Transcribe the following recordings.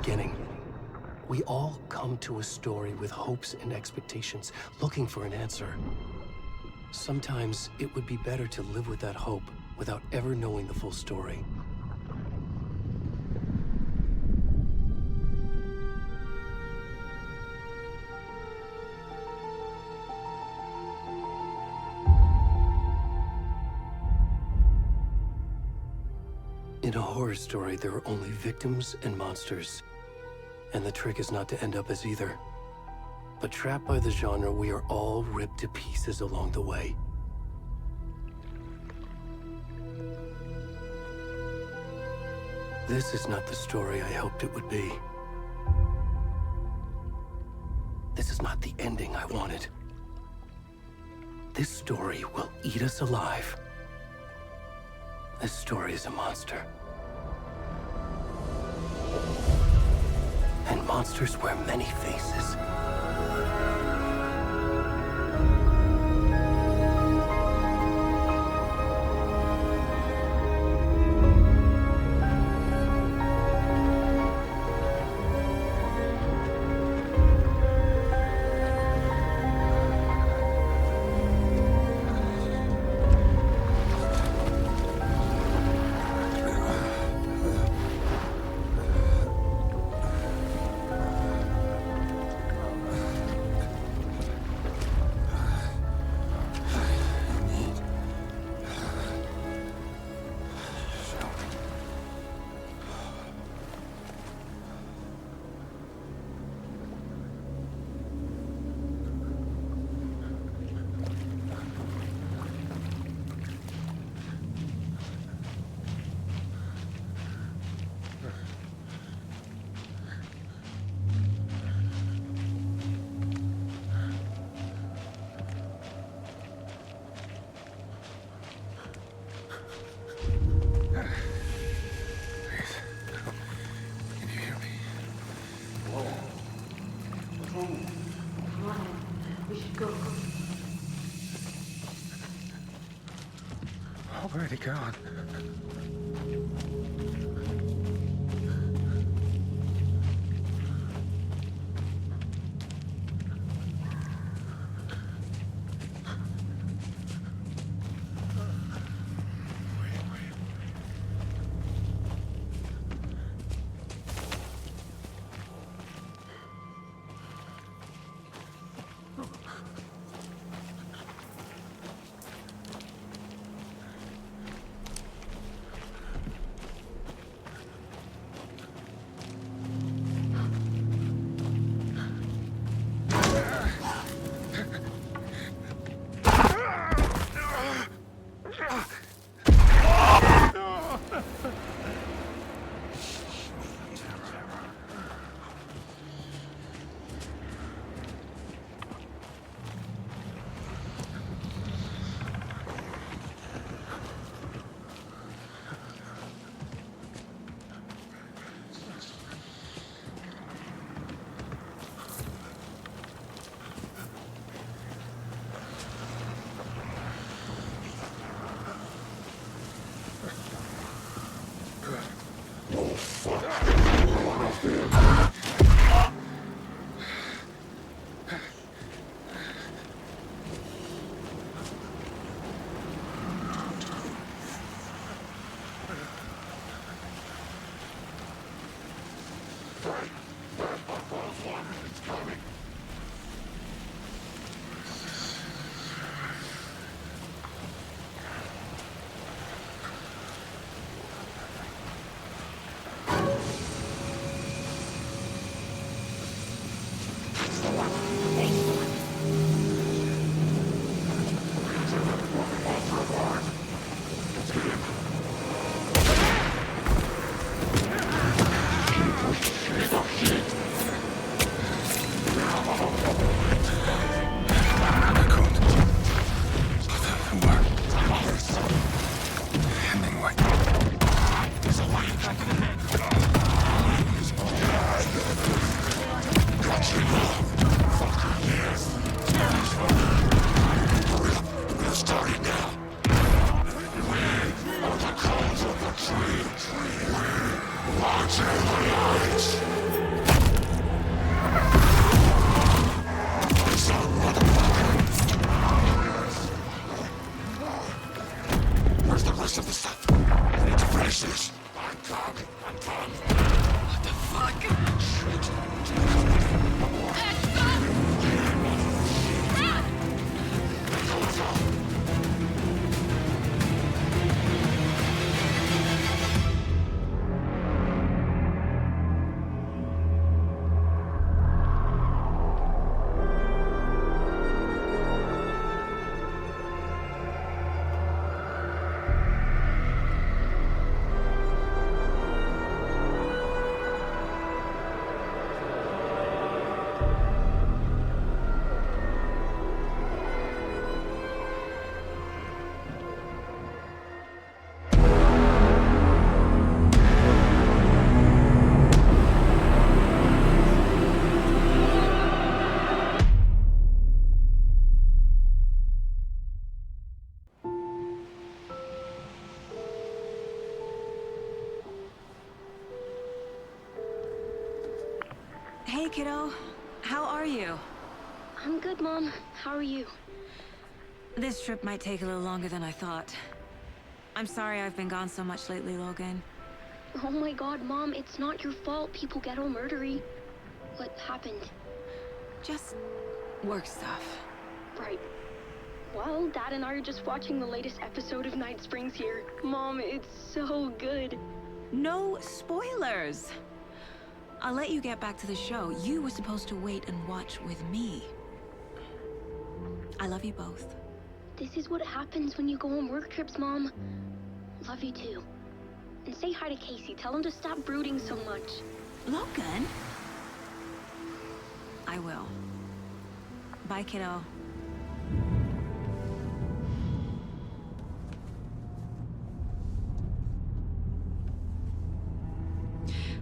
beginning. We all come to a story with hopes and expectations, looking for an answer. Sometimes it would be better to live with that hope without ever knowing the full story. In a horror story, there are only victims and monsters. And the trick is not to end up as either. But trapped by the genre, we are all ripped to pieces along the way. This is not the story I hoped it would be. This is not the ending I wanted. This story will eat us alive. This story is a monster. And monsters wear many faces. Where'd he gone? I'm good, Mom. How are you? This trip might take a little longer than I thought. I'm sorry I've been gone so much lately, Logan. Oh my god, Mom, it's not your fault people get all murdery. What happened? Just work stuff. Right. Well, Dad and I are just watching the latest episode of Night Springs here. Mom, it's so good. No spoilers! I'll let you get back to the show. You were supposed to wait and watch with me. I love you both. This is what happens when you go on work trips, Mom. Love you too. And say hi to Casey. Tell him to stop brooding so much. Logan? I will. Bye, kiddo.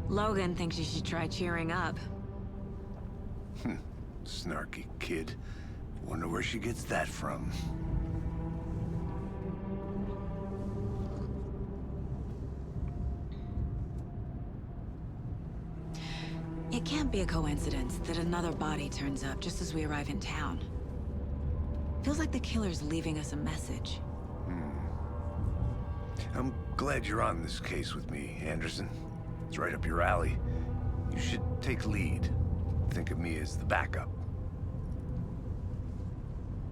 Logan thinks you should try cheering up. Snarky kid. Wonder where she gets that from. It can't be a coincidence that another body turns up just as we arrive in town. Feels like the killer's leaving us a message. I'm glad you're on this case with me, Anderson. It's right up your alley. You should take lead. Think of me as the backup.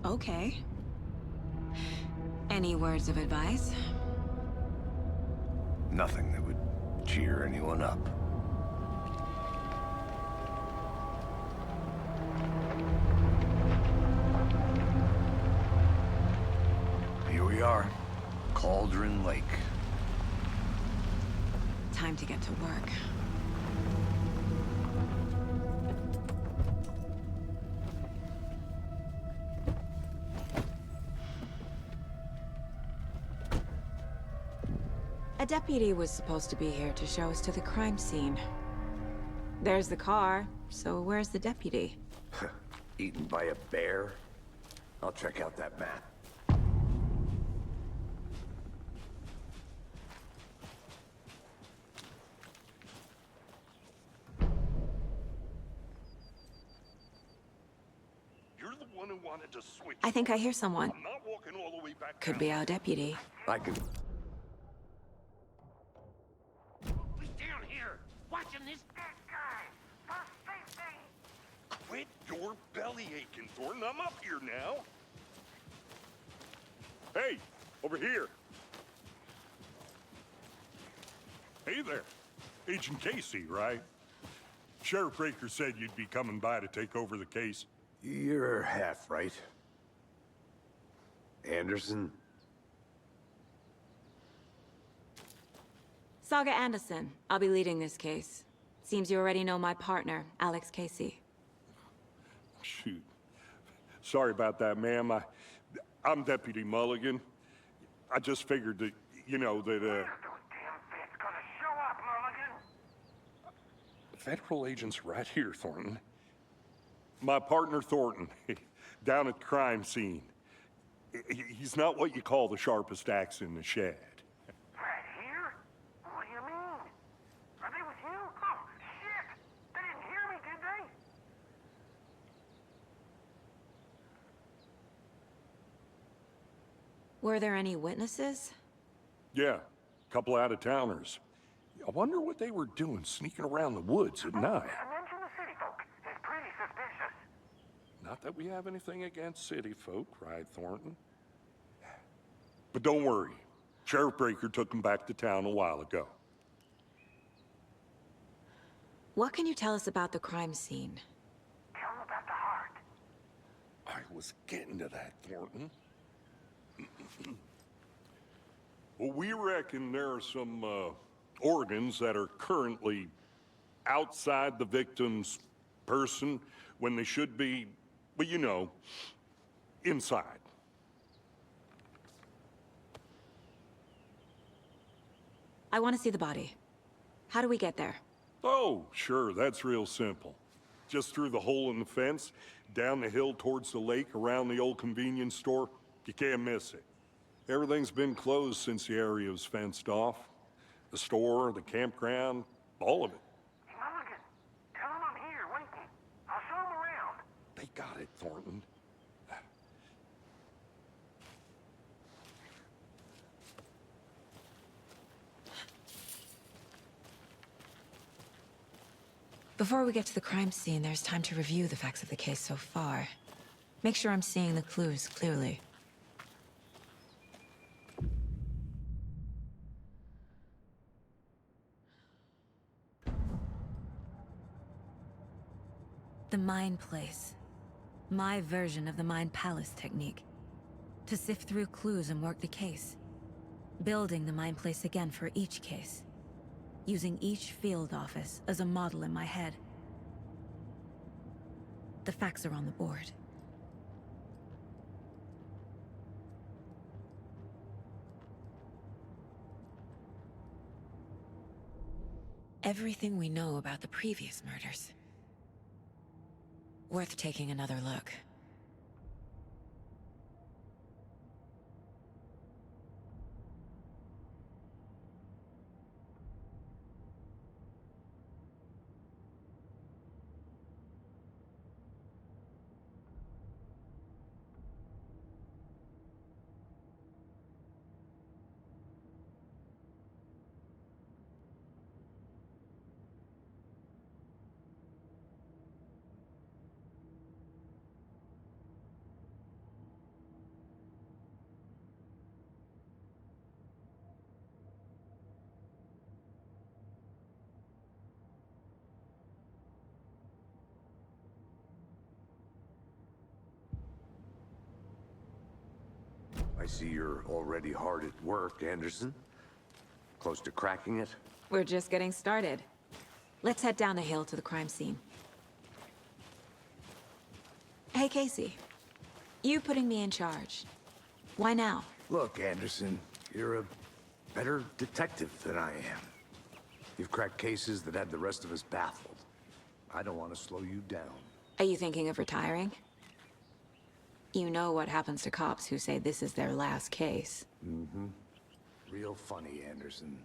Okay. Any words of advice? Nothing that would cheer anyone up. Here we are. Cauldron Lake. Time to get to work. A deputy was supposed to be here to show us to the crime scene. There's the car, so where's the deputy? Eaten by a bear? I'll check out that map. You're the one who wanted to switch. I think I hear someone. I'm not walking all the way back Could down. be our deputy. I can... Who's down here watching this bad guy for safety? Quit your belly aching, Thornton. I'm up here now. Hey, over here. Hey there. Agent Casey, right? Sheriff Baker said you'd be coming by to take over the case. You're half right. Anderson? Saga Anderson. I'll be leading this case. Seems you already know my partner, Alex Casey. Shoot. Sorry about that, ma'am. I'm Deputy Mulligan. I just figured that, you know, that, Those damn feds gonna show up, Mulligan. federal agent's right here, Thornton. My partner, Thornton, down at the crime scene. He's not what you call the sharpest axe in the shed. Right here? What do you mean? Are they with you? Oh, shit! They didn't hear me, did they? Were there any witnesses? Yeah, a couple out-of-towners. I wonder what they were doing sneaking around the woods at night. Mention the city folk. It's pretty suspicious. Not that we have anything against city folk, cried Thornton. But don't worry. Sheriff Baker took them back to town a while ago. What can you tell us about the crime scene? Tell me about the heart. I was getting to that, Thornton. Well, we reckon there are some organs that are currently outside the victim's person when they should be, well, you know, inside. I want to see the body. How do we get there? Oh, sure, that's real simple. Just through the hole in the fence, down the hill towards the lake, around the old convenience store. You can't miss it. Everything's been closed since the area was fenced off. The store, the campground, all of it. Mulligan, tell them I'm here waiting. I'll show them around. They got it, Thornton. Before we get to the crime scene, there's time to review the facts of the case so far. Make sure I'm seeing the clues clearly. The Mind Place. My version of the Mind Palace technique. To sift through clues and work the case. Building the Mind Place again for each case. Using each field office as a model in my head. The facts are on the board. Everything we know about the previous murders. Worth taking another look. I see you're already hard at work, Anderson. Close to cracking it? We're just getting started. Let's head down the hill to the crime scene. Hey, Casey. You putting me in charge. Why now? Look, Anderson, you're a better detective than I am. You've cracked cases that had the rest of us baffled. I don't want to slow you down. Are you thinking of retiring? You know what happens to cops who say this is their last case. Mm-hmm. Real funny, Anderson.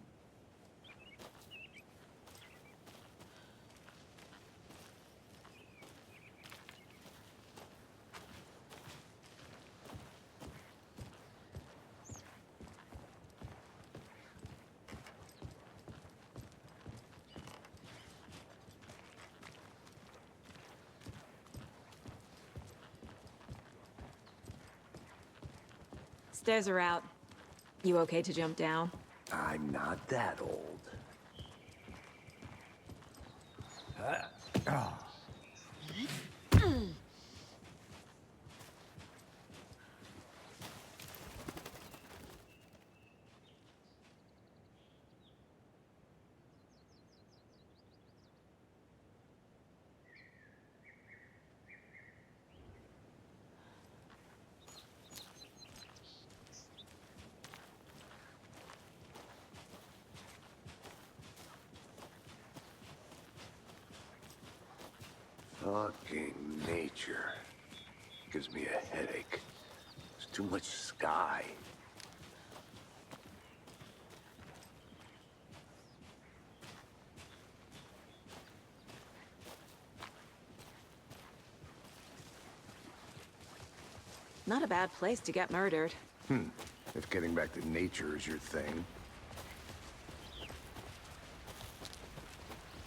Stairs are out. You okay to jump down? I'm not that old. Fucking nature. Gives me a headache. There's too much sky. Not a bad place to get murdered. If getting back to nature is your thing.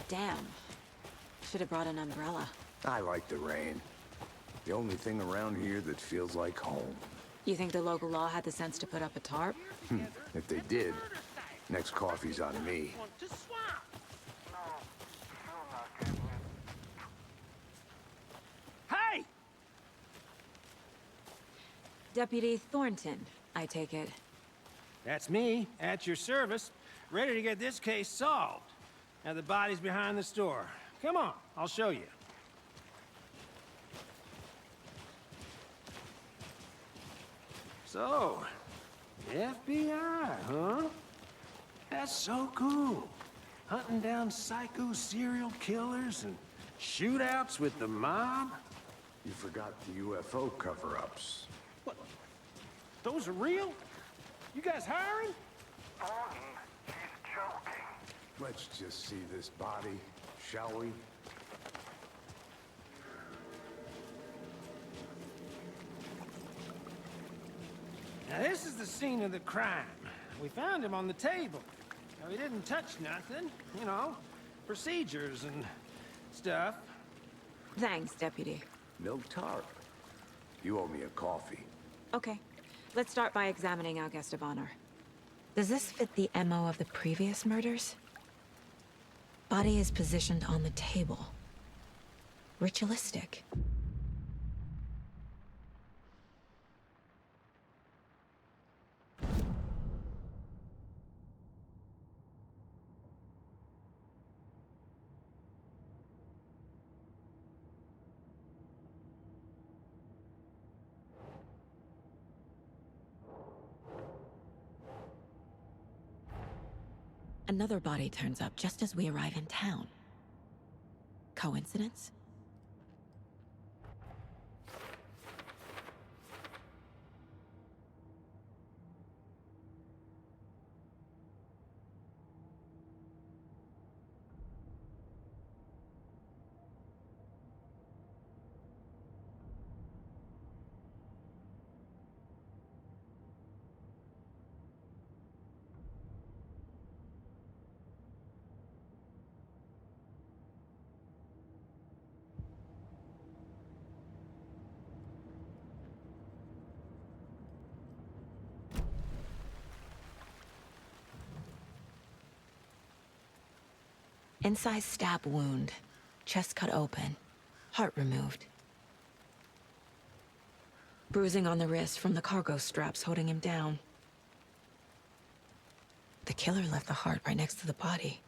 Damn. Should have brought an umbrella. I like the rain. The only thing around here that feels like home. You think the local law had the sense to put up a tarp? If they did, next coffee's on me. Hey! Deputy Thornton, I take it. That's me, at your service, ready to get this case solved. Now the body's behind the store. Come on, I'll show you. So, FBI, huh? That's so cool. Hunting down psycho serial killers and shootouts with the mob. You forgot the UFO cover-ups. What? Those are real? You guys hiring? Thornton, he's joking. Let's just see this body, shall we? This is the scene of the crime. We found him on the table. Now, he didn't touch nothing, you know, procedures and stuff. Thanks, Deputy. No tar. You owe me a coffee. Okay, let's start by examining our guest of honor. Does this fit the MO of the previous murders? Body is positioned on the table. Ritualistic. Another body turns up just as we arrive in town. Coincidence? Incised stab wound. Chest cut open. Heart removed. Bruising on the wrist from the cargo straps holding him down. The killer left the heart right next to the body.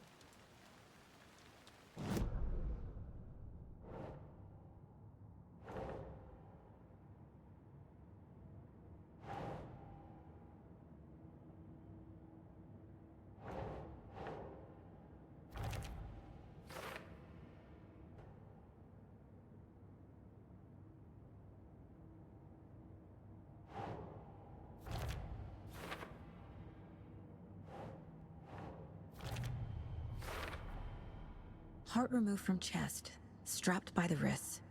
Heart removed from chest, strapped by the wrists.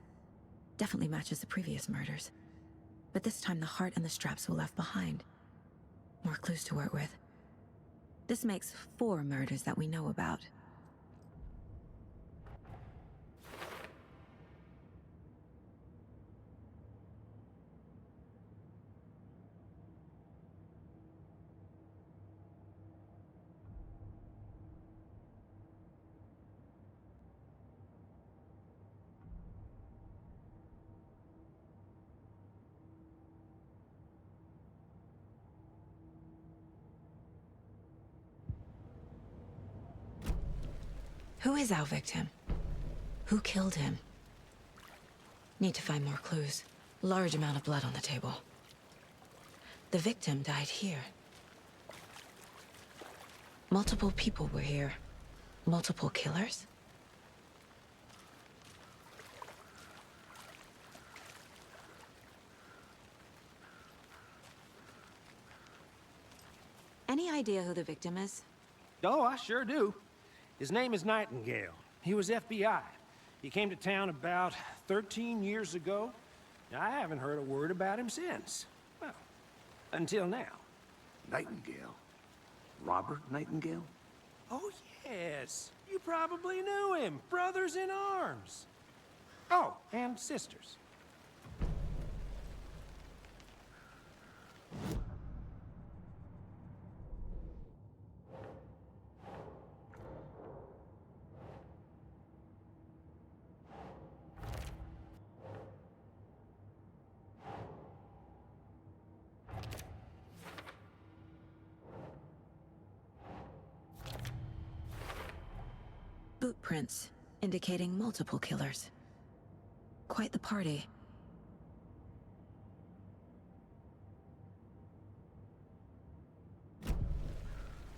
Definitely matches the previous murders. But this time the heart and the straps were left behind. More clues to work with. This makes 4 murders that we know about. Who is our victim? Who killed him? Need to find more clues. Large amount of blood on the table. The victim died here. Multiple people were here. Multiple killers? Any idea who the victim is? Oh, I sure do. His name is Nightingale. He was FBI. He came to town about 13 years ago. I haven't heard a word about him since. Well, until now. Nightingale? Robert Nightingale? Oh, yes. You probably knew him. Brothers in arms. Oh, and sisters. Boot prints, indicating multiple killers. Quite the party.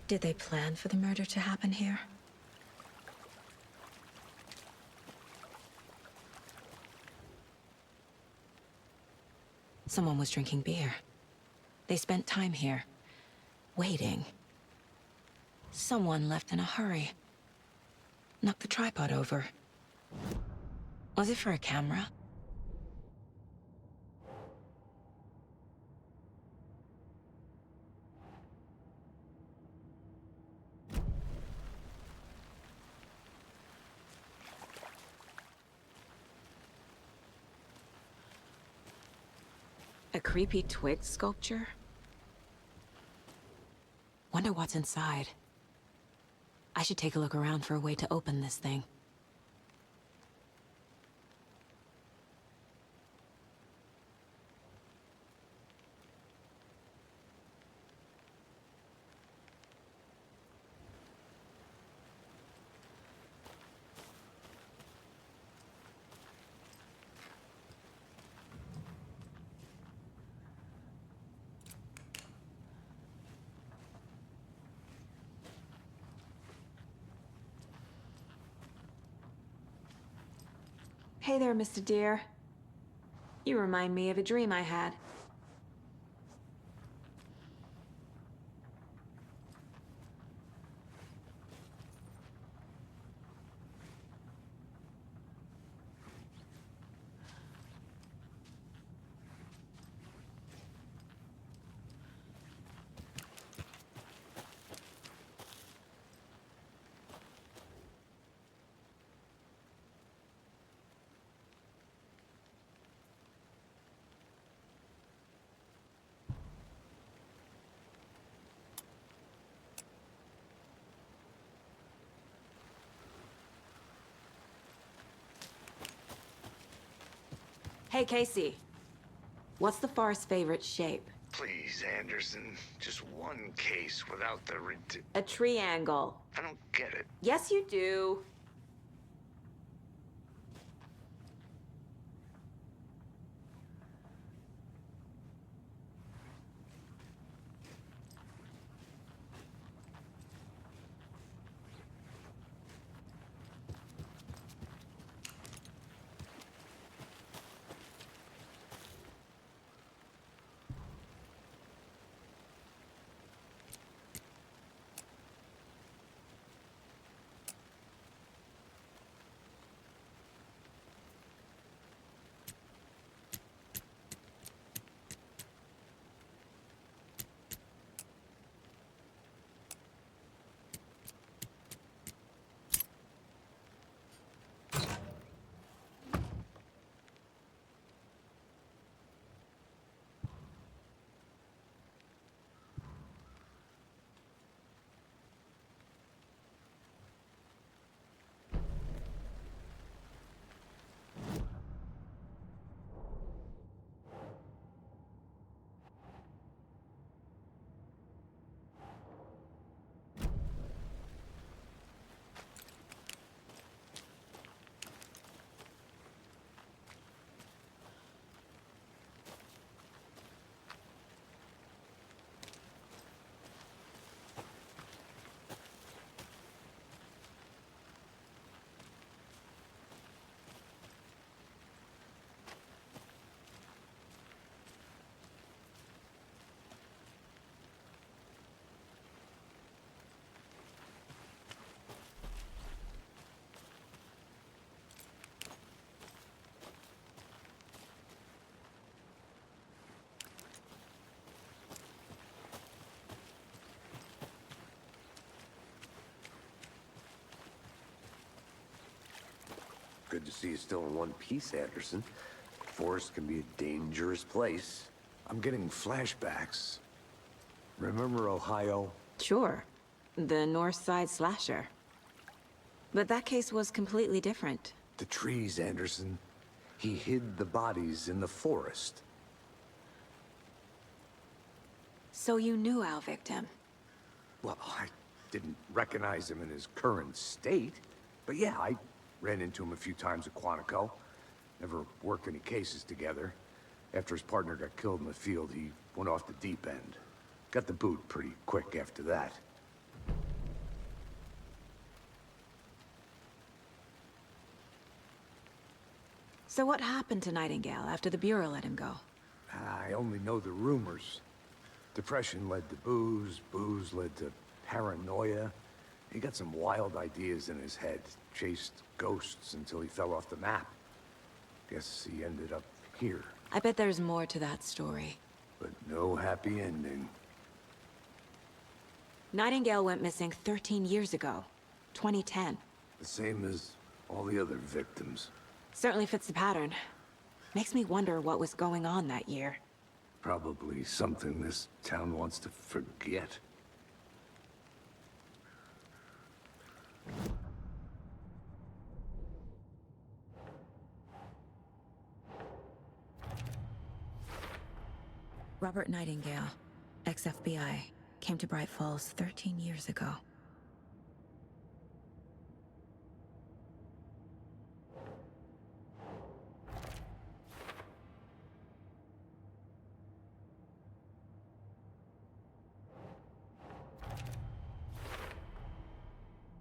Did they plan for the murder to happen here? Someone was drinking beer. They spent time here, waiting. Someone left in a hurry. Knocked the tripod over. Was it for a camera? A creepy twig sculpture? Wonder what's inside. I should take a look around for a way to open this thing. Hey there, Mr. Deer. You remind me of a dream I had. Hey, Casey. What's the forest's favorite shape? Please, Anderson. Just one case without the A triangle. I don't get it. Yes, you do. Good to see you still in one piece, Anderson. Forest can be a dangerous place. I'm getting flashbacks. Remember Ohio? Sure. The North Side slasher. But that case was completely different. The trees, Anderson. He hid the bodies in the forest. So you knew our victim? Well, I didn't recognize him in his current state. But yeah, I ran into him a few times at Quantico. Never worked any cases together. After his partner got killed in the field, he went off the deep end. Got the boot pretty quick after that. So what happened to Nightingale after the Bureau let him go? I only know the rumors. Depression led to booze, booze led to paranoia. He got some wild ideas in his head, chased ghosts until he fell off the map. Guess he ended up here. I bet there's more to that story. But no happy ending. Nightingale went missing 13 years ago, 2010. The same as all the other victims. Certainly fits the pattern. Makes me wonder what was going on that year. Probably something this town wants to forget. Robert Nightingale, ex-FBI, came to Bright Falls 13 years ago.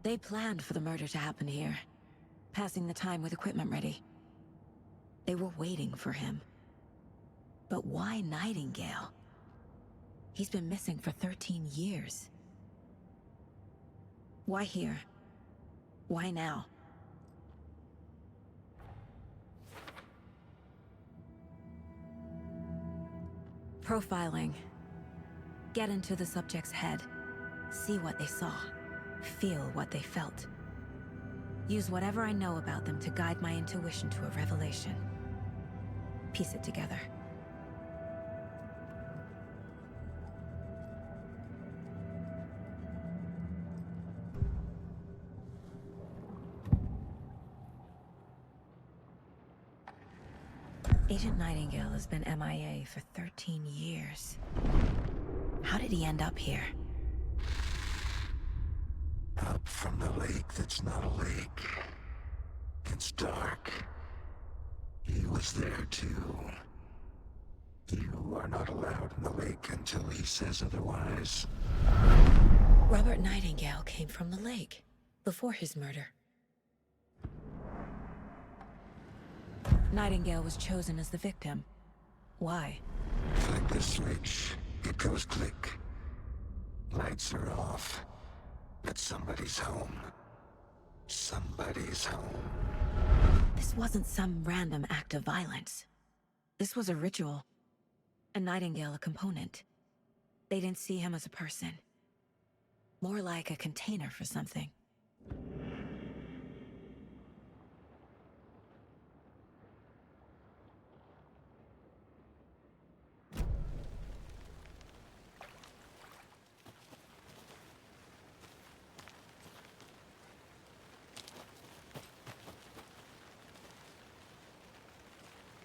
They planned for the murder to happen here, passing the time with equipment ready. They were waiting for him. But why Nightingale? He's been missing for 13 years. Why here? Why now? Profiling. Get into the subject's head. See what they saw. Feel what they felt. Use whatever I know about them to guide my intuition to a revelation. Piece it together. Agent Nightingale has been MIA for 13 years. How did he end up here? Up from the lake that's not a lake. It's dark. He was there too. You are not allowed in the lake until he says otherwise. Robert Nightingale came from the lake, before his murder. Nightingale was chosen as the victim. Why? Flick the switch. It goes click. Lights are off. But somebody's home. Somebody's home. This wasn't some random act of violence. This was a ritual. And Nightingale a component. They didn't see him as a person. More like a container for something.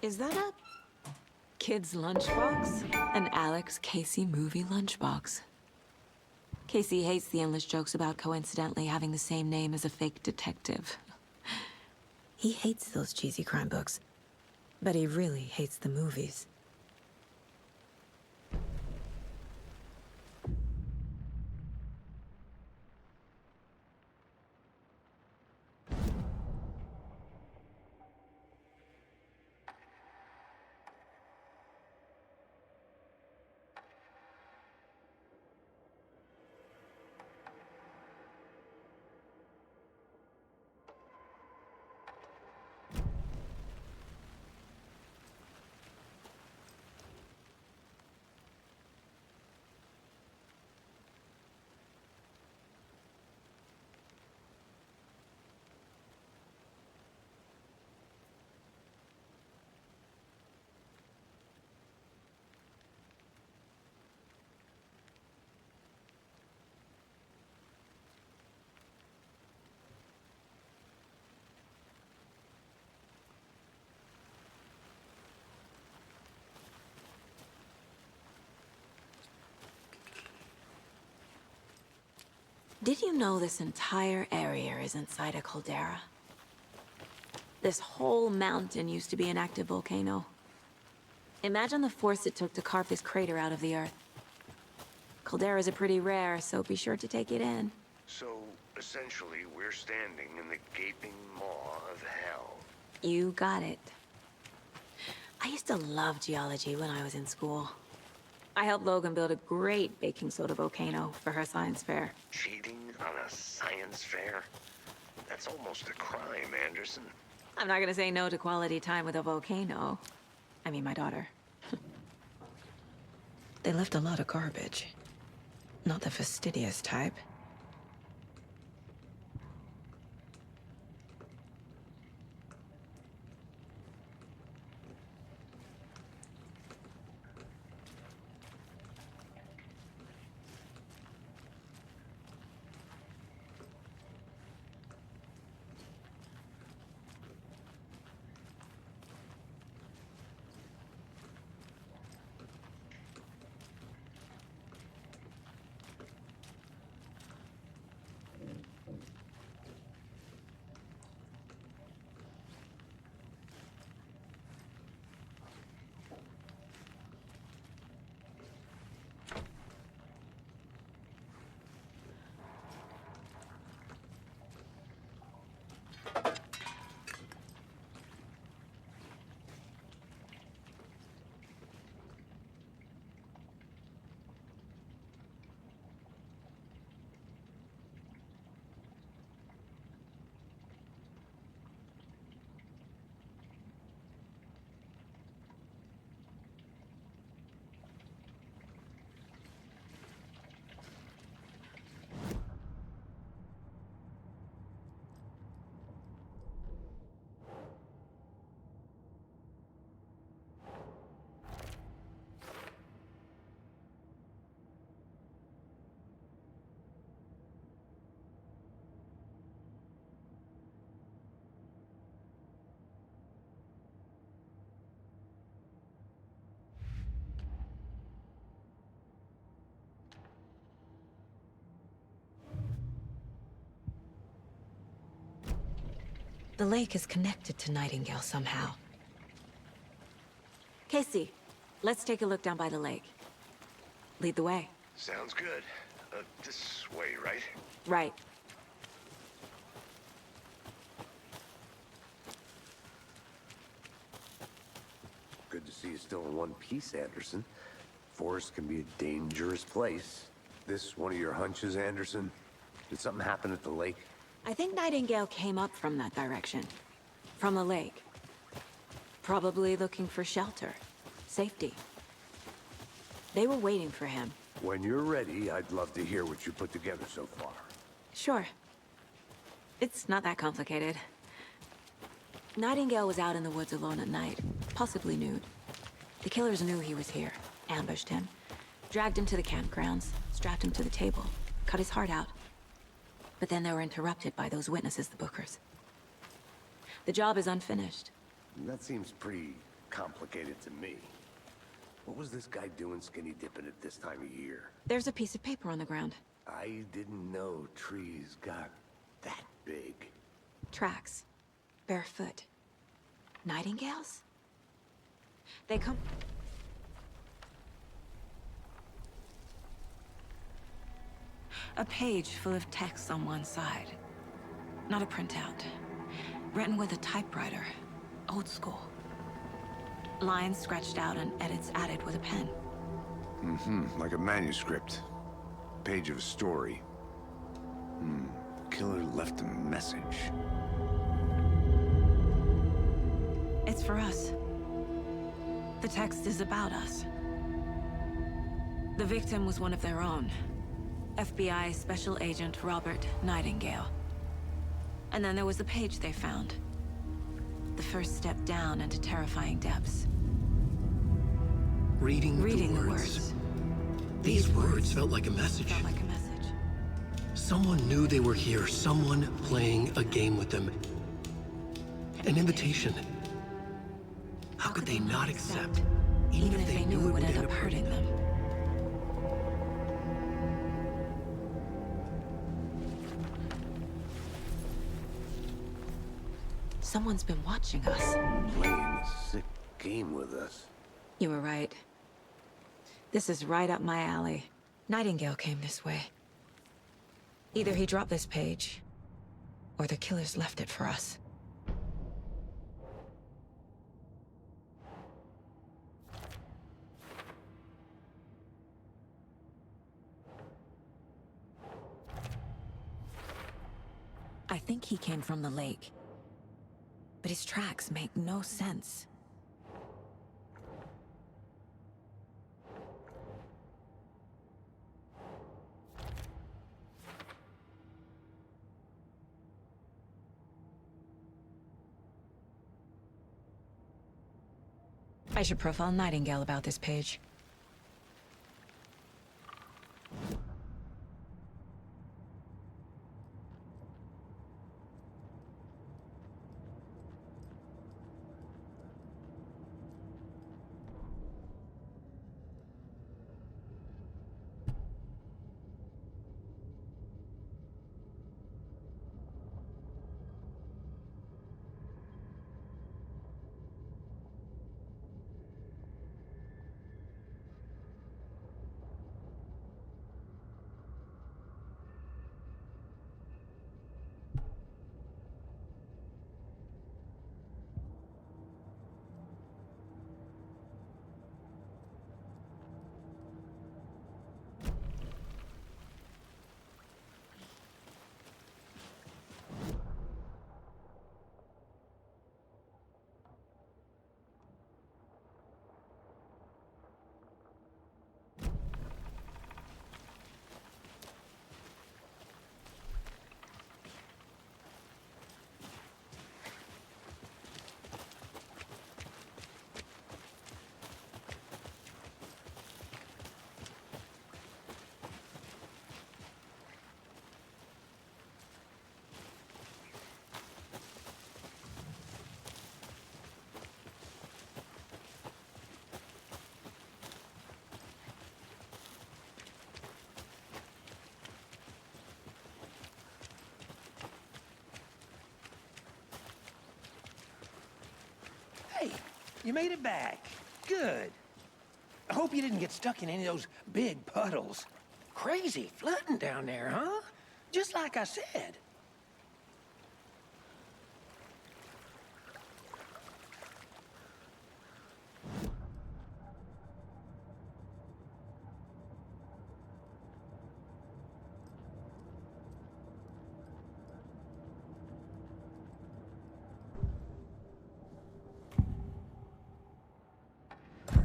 Is that a kid's lunchbox? An Alex Casey movie lunchbox. Casey hates the endless jokes about coincidentally having the same name as a fake detective. He hates those cheesy crime books, but he really hates the movies. Did you know this entire area is inside a caldera? This whole mountain used to be an active volcano. Imagine the force it took to carve this crater out of the earth. Calderas are pretty rare, so be sure to take it in. So, essentially, we're standing in the gaping maw of hell. You got it. I used to love geology when I was in school. I helped Logan build a great baking soda volcano for her science fair. Cheating on a science fair? That's almost a crime, Anderson. I'm not gonna say no to quality time with a volcano. I mean, my daughter. They left a lot of garbage. Not the fastidious type. The lake is connected to Nightingale somehow. Casey, let's take a look down by the lake. Lead the way. Sounds good. This way, right? Right. Good to see you still in one piece, Anderson. Forest can be a dangerous place. This one of your hunches, Anderson? Did something happen at the lake? I think Nightingale came up from that direction. From the lake. Probably looking for shelter. Safety. They were waiting for him. When you're ready, I'd love to hear what you put together so far. Sure. It's not that complicated. Nightingale was out in the woods alone at night, possibly nude. The killers knew he was here, ambushed him, dragged him to the campgrounds, strapped him to the table, cut his heart out. But then they were interrupted by those witnesses, the Bookers. The job is unfinished. That seems pretty complicated to me. What was this guy doing skinny dipping at this time of year? There's a piece of paper on the ground. I didn't know trees got that big. Tracks. Barefoot. Nightingales? They come... A page full of text on one side. Not a printout. Written with a typewriter. Old school. Lines scratched out and edits added with a pen. Like a manuscript. Page of a story. Killer left a message. It's for us. The text is about us. The victim was one of their own. FBI Special Agent Robert Nightingale. And then there was the page they found. The first step down into terrifying depths. Reading the the words. These words felt like a message. Felt like a message. Someone knew they were here, someone playing a game with them. An invitation. How could they not accept, even if they knew it would end up hurting them? Someone's been watching us. Playing a sick game with us. You were right. This is right up my alley. Nightingale came this way. Either he dropped this page, or the killers left it for us. I think he came from the lake. But his tracks make no sense. I should profile Nightingale about this page. you made it back. Good. I hope you didn't get stuck in any of those big puddles. Crazy flooding down there, huh? Just like I said.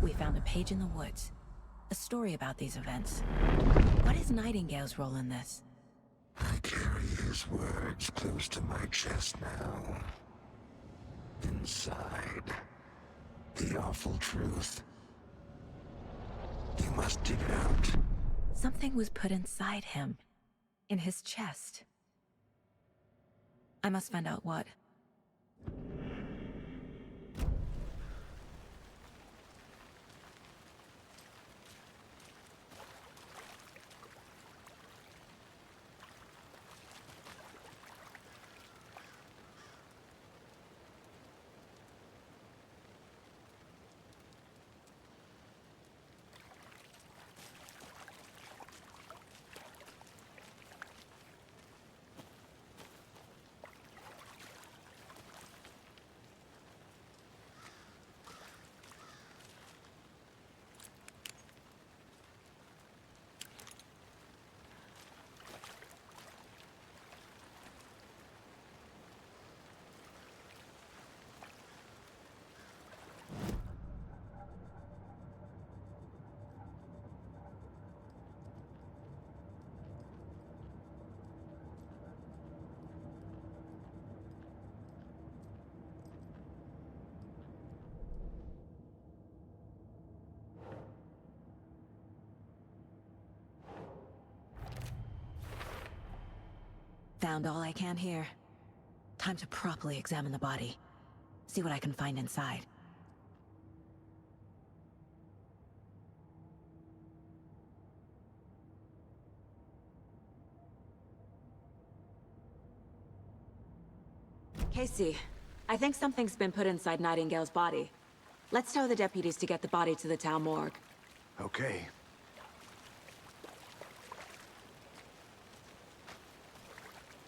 We found a page in the woods. A story about these events. What is Nightingale's role in this? I carry his words close to my chest now. Inside, the awful truth. You must dig it out. Something was put inside him. In his chest. I must find out what. Found all I can here. Time to properly examine the body. See what I can find inside. Casey, I think something's been put inside Nightingale's body. Let's tell the deputies to get the body to the town morgue. Okay.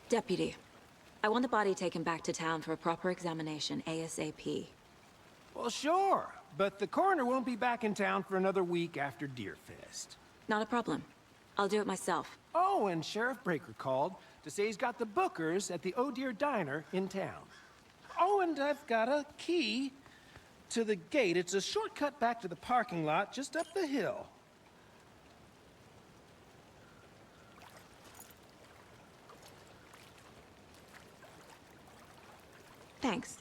Deputy, I want the body taken back to town for a proper examination ASAP. Well, sure, but the coroner won't be back in town for another week after Deerfest. Not a problem. I'll do it myself. Oh, and Sheriff Breaker called to say he's got the bookers at the Oh Dear Diner in town. Oh, and I've got a key to the gate. It's a shortcut back to the parking lot just up the hill. Thanks.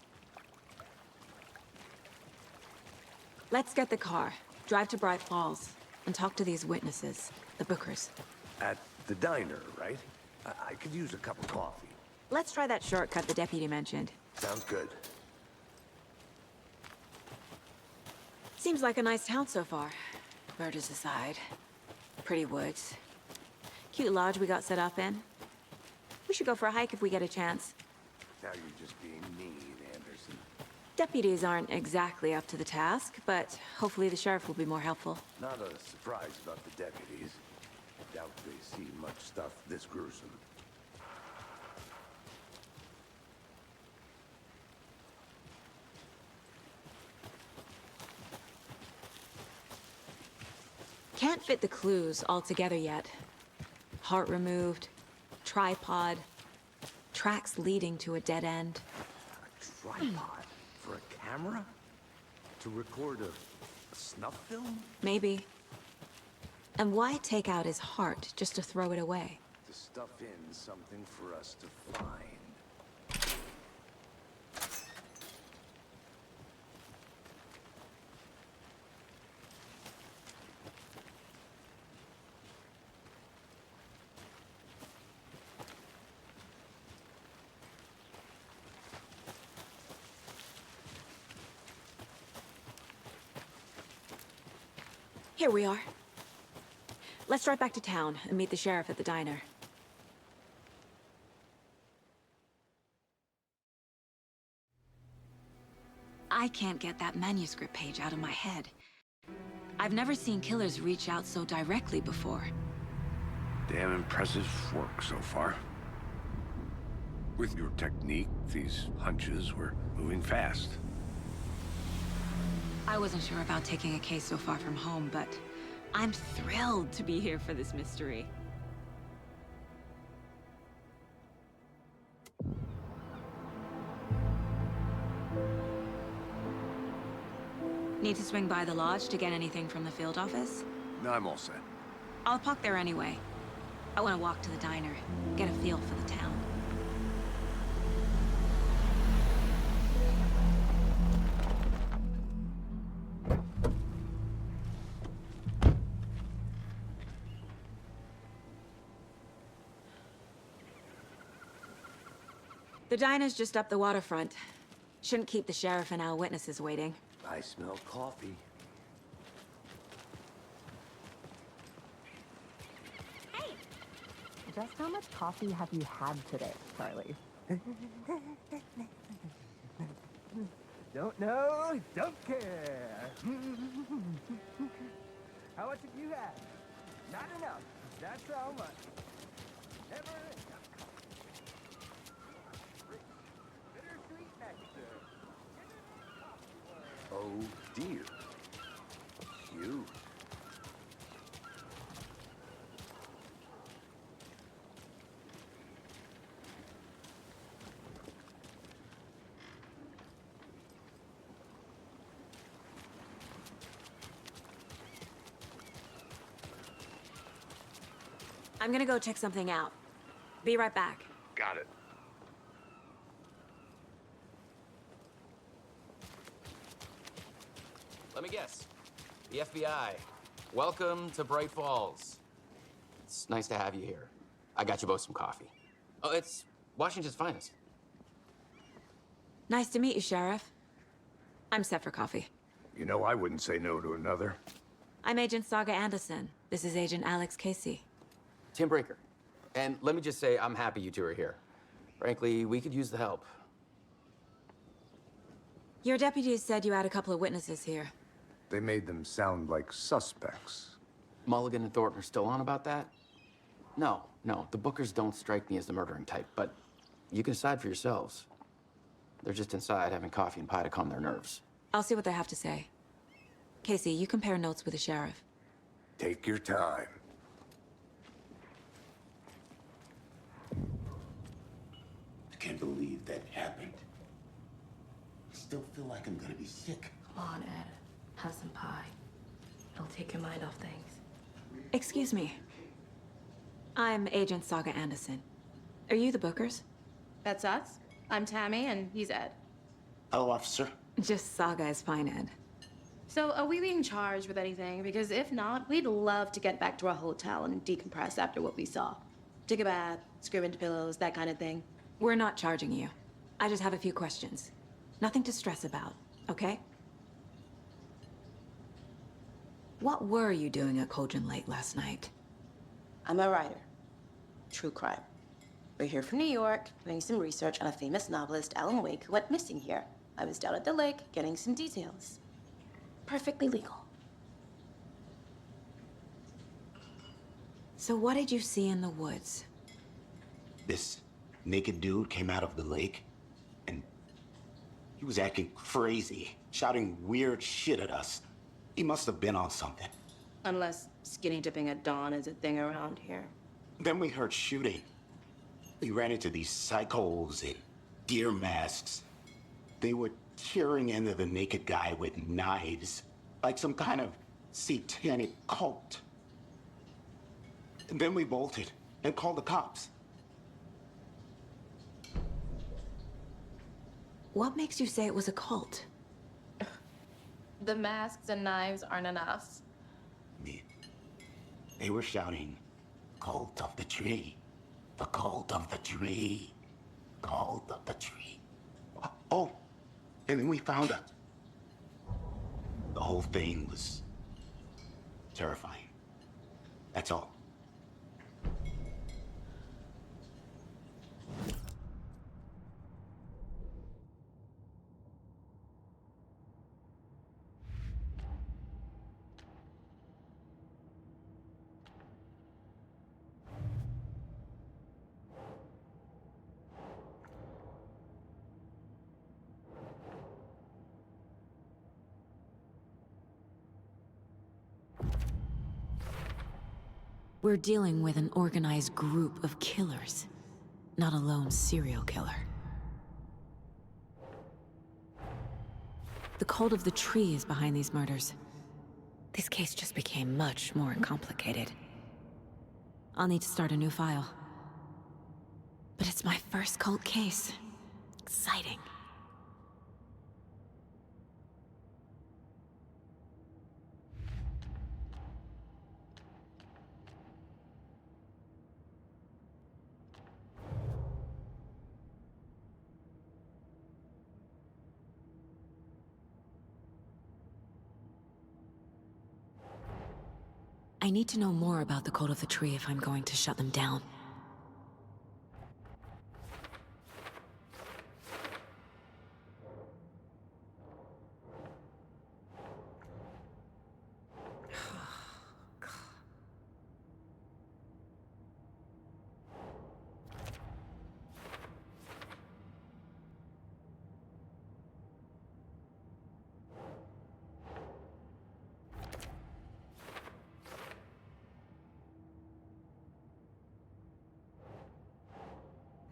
Let's get the car, drive to Bright Falls, and talk to these witnesses, the bookers. At the diner, right? I could use a cup of coffee. Let's try that shortcut the deputy mentioned. Sounds good. Seems like a nice town so far. Murders aside. Pretty woods. Cute lodge we got set up in. We should go for a hike if we get a chance. Now you're just being mean, Anderson. Deputies aren't exactly up to the task, but hopefully the sheriff will be more helpful. Not a surprise about the deputies. Doubt they see much stuff this gruesome. Can't fit the clues all together yet. Heart removed, tripod, tracks leading to a dead end. A tripod? For a camera? To record a snuff film? Maybe. And why take out his heart just to throw it away? To stuff in something for us to find. Here we are. Let's drive back to town and meet the sheriff at the diner. I I can't get that manuscript page out of my head. I've never seen killers reach out so directly before. Damn impressive work so far. With your technique, these hunches were moving fast. I wasn't sure about taking a case so far from home, but I'm thrilled to be here for this mystery. Need to swing by the lodge to get anything from the field office? No, I'm all set. I'll park there anyway. I want to walk to the diner, get a feel for the town. The diner's just up the waterfront. Shouldn't keep the sheriff and our witnesses waiting. I smell coffee. Just how much coffee have you had today, Charlie? Don't know, don't care. How much have you had? Not enough. That's how much. Never enough. Bittersweet nectar. Oh dear. Cute. I'm gonna go check something out. Be right back. Got it. Let me guess. The FBI. Welcome to Bright Falls. It's nice to have you here. I got you both some coffee. Oh, it's Washington's finest. Nice to meet you, Sheriff. I'm set for coffee. You know, I wouldn't say no to another. I'm Agent Saga Anderson. This is Agent Alex Casey. Tim Breaker. And let me just say, I'm happy you two are here. Frankly, we could use the help. Your deputies said you had a couple of witnesses here. They made them sound like suspects. Mulligan and Thornton are still on about that? No, the Bookers don't strike me as the murdering type, but you can decide for yourselves. They're just inside having coffee and pie to calm their nerves. I'll see what they have to say. Casey, you compare notes with the sheriff. Take your time. I can't believe that happened. I still feel like I'm gonna be sick. Come on, Ed. Have some pie. It'll take your mind off things. Excuse me. I'm Agent Saga Anderson. Are you the Bookers? That's us. I'm Tammy, and he's Ed. Hello, officer. Just Saga is fine, Ed. So, are we being charged with anything? Because if not, we'd love to get back to our hotel and decompress after what we saw. Take a bath, scream into pillows, that kind of thing. We're not charging you. I just have a few questions. Nothing to stress about, okay? What were you doing at Cauldron Lake last night? I'm a writer. True crime. We're here from New York, doing some research on a famous novelist, Alan Wake, who went missing here. I was down at the lake, getting some details. Perfectly legal. So what did you see in the woods? This naked dude came out of the lake, and he was acting crazy, shouting weird shit at us. He must have been on something. Unless skinny dipping at dawn is a thing around here. Then we heard shooting. We ran into these psychos in deer masks. They were tearing into the naked guy with knives, like some kind of satanic cult. And then we bolted and called the cops. What makes you say it was a cult? The masks and knives aren't enough. They were shouting, "Cult of the tree, the cult of the tree, cult of the tree." Oh, and then we found out. The whole thing was terrifying. That's all. We're dealing with an organized group of killers, not a lone serial killer. The cult of the tree is behind these murders. This case just became much more complicated. I'll need to start a new file. But it's my first cult case. Exciting. I need to know more about the cult of the tree if I'm going to shut them down.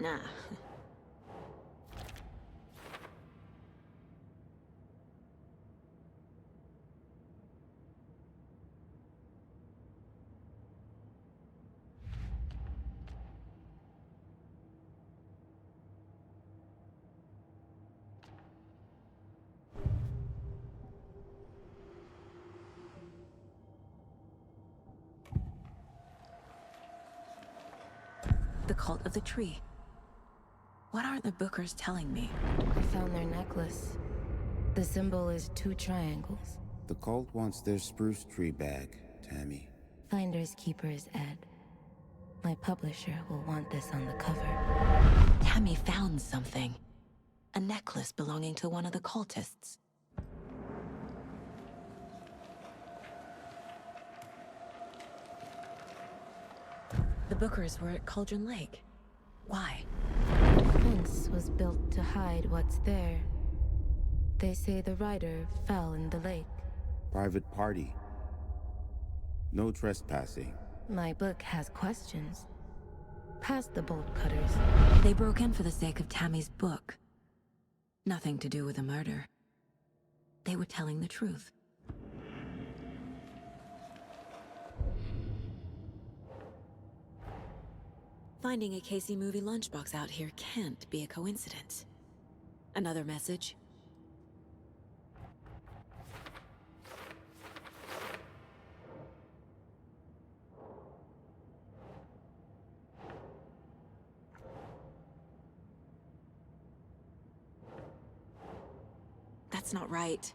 Nah. The cult of the tree. What are the Bookers telling me? I found their necklace. The symbol is 2 triangles. The cult wants their spruce tree back, Tammy. Finders keepers, Ed. My publisher will want this on the cover. Tammy found something. A necklace belonging to one of the cultists. The Bookers were at Cauldron Lake. Why? The fence was built to hide what's there. They say the rider fell in the lake. Private party. No trespassing. My book has questions. Past the bolt cutters. They broke in for the sake of Tammy's book. Nothing to do with the murder. They were telling the truth. Finding a Casey movie lunchbox out here can't be a coincidence. Another message? That's not right.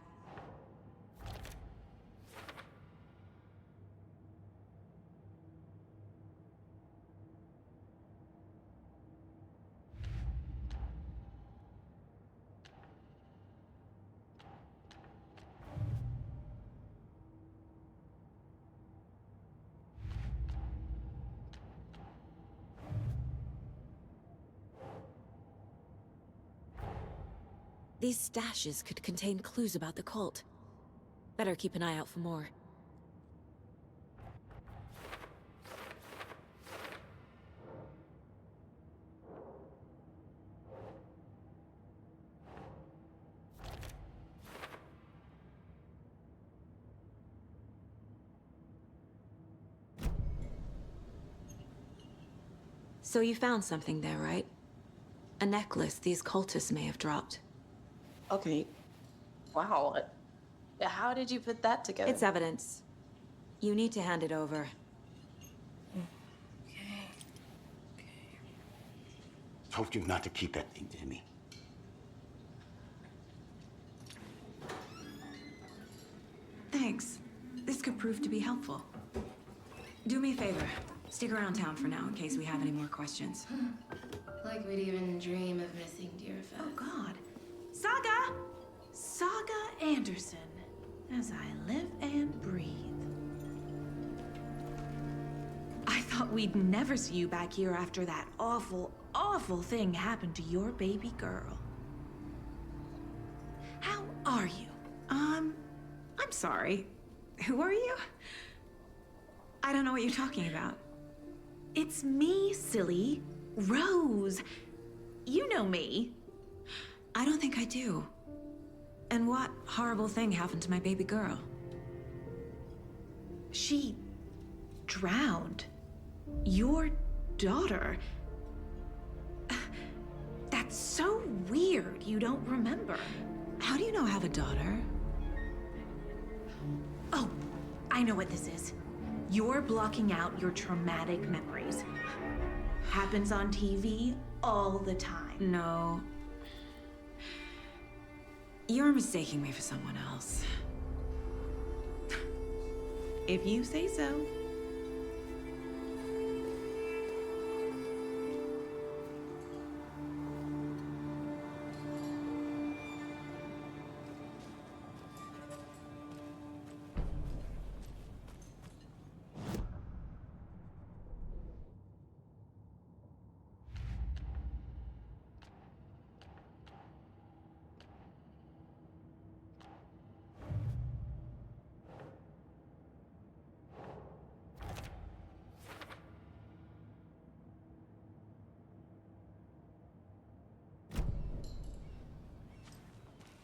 These stashes could contain clues about the cult. Better keep an eye out for more. So you found something there, right? A necklace these cultists may have dropped. Okay. Wow. How did you put that together? It's evidence. You need to hand it over. Told you not to keep that thing, Tammy. Thanks. This could prove to be helpful. Do me a favor. Stick around town for now in case we have any more questions. Like we'd even dream of missing dear Fed. Oh, God. Saga! Saga Anderson. As I live and breathe. I thought we'd never see you back here after that awful, awful thing happened to your baby girl. How are you? I'm sorry. Who are you? I don't know what you're talking about. It's me, silly. Rose. You know me. I don't think I do. And what horrible thing happened to my baby girl? She drowned. Your daughter. That's so weird you don't remember. How do you know I have a daughter? Oh, I know what this is. You're blocking out your traumatic memories. Happens on TV all the time. No. You're mistaking me for someone else. If you say so.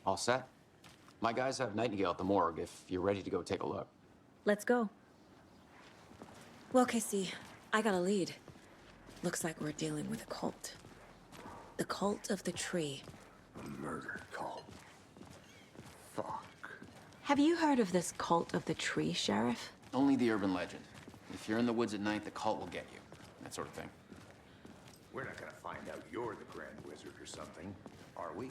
All set? My guys have Nightingale at the morgue if you're ready to go take a look. Let's go. Well, Casey, I got a lead. Looks like we're dealing with a cult. The cult of the tree. A murder cult. Fuck. Have you heard of this cult of the tree, Sheriff? Only the urban legend. If you're in the woods at night, the cult will get you. That sort of thing. We're not gonna find out you're the Grand Wizard or something, are we?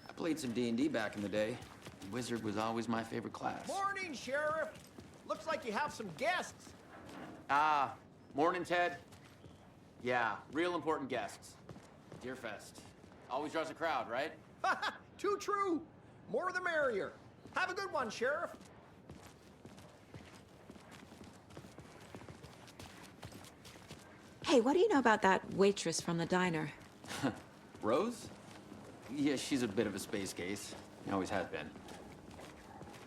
I played some D&D back in the day. Wizard was always my favorite class. Morning, Sheriff. Looks like you have some guests. Ah, morning, Ted. Yeah, real important guests. Deerfest. Always draws a crowd, right? Too true. More the merrier. Have a good one, Sheriff. Hey, what do you know about that waitress from the diner? Rose? Yeah, she's a bit of a space case. Always has been.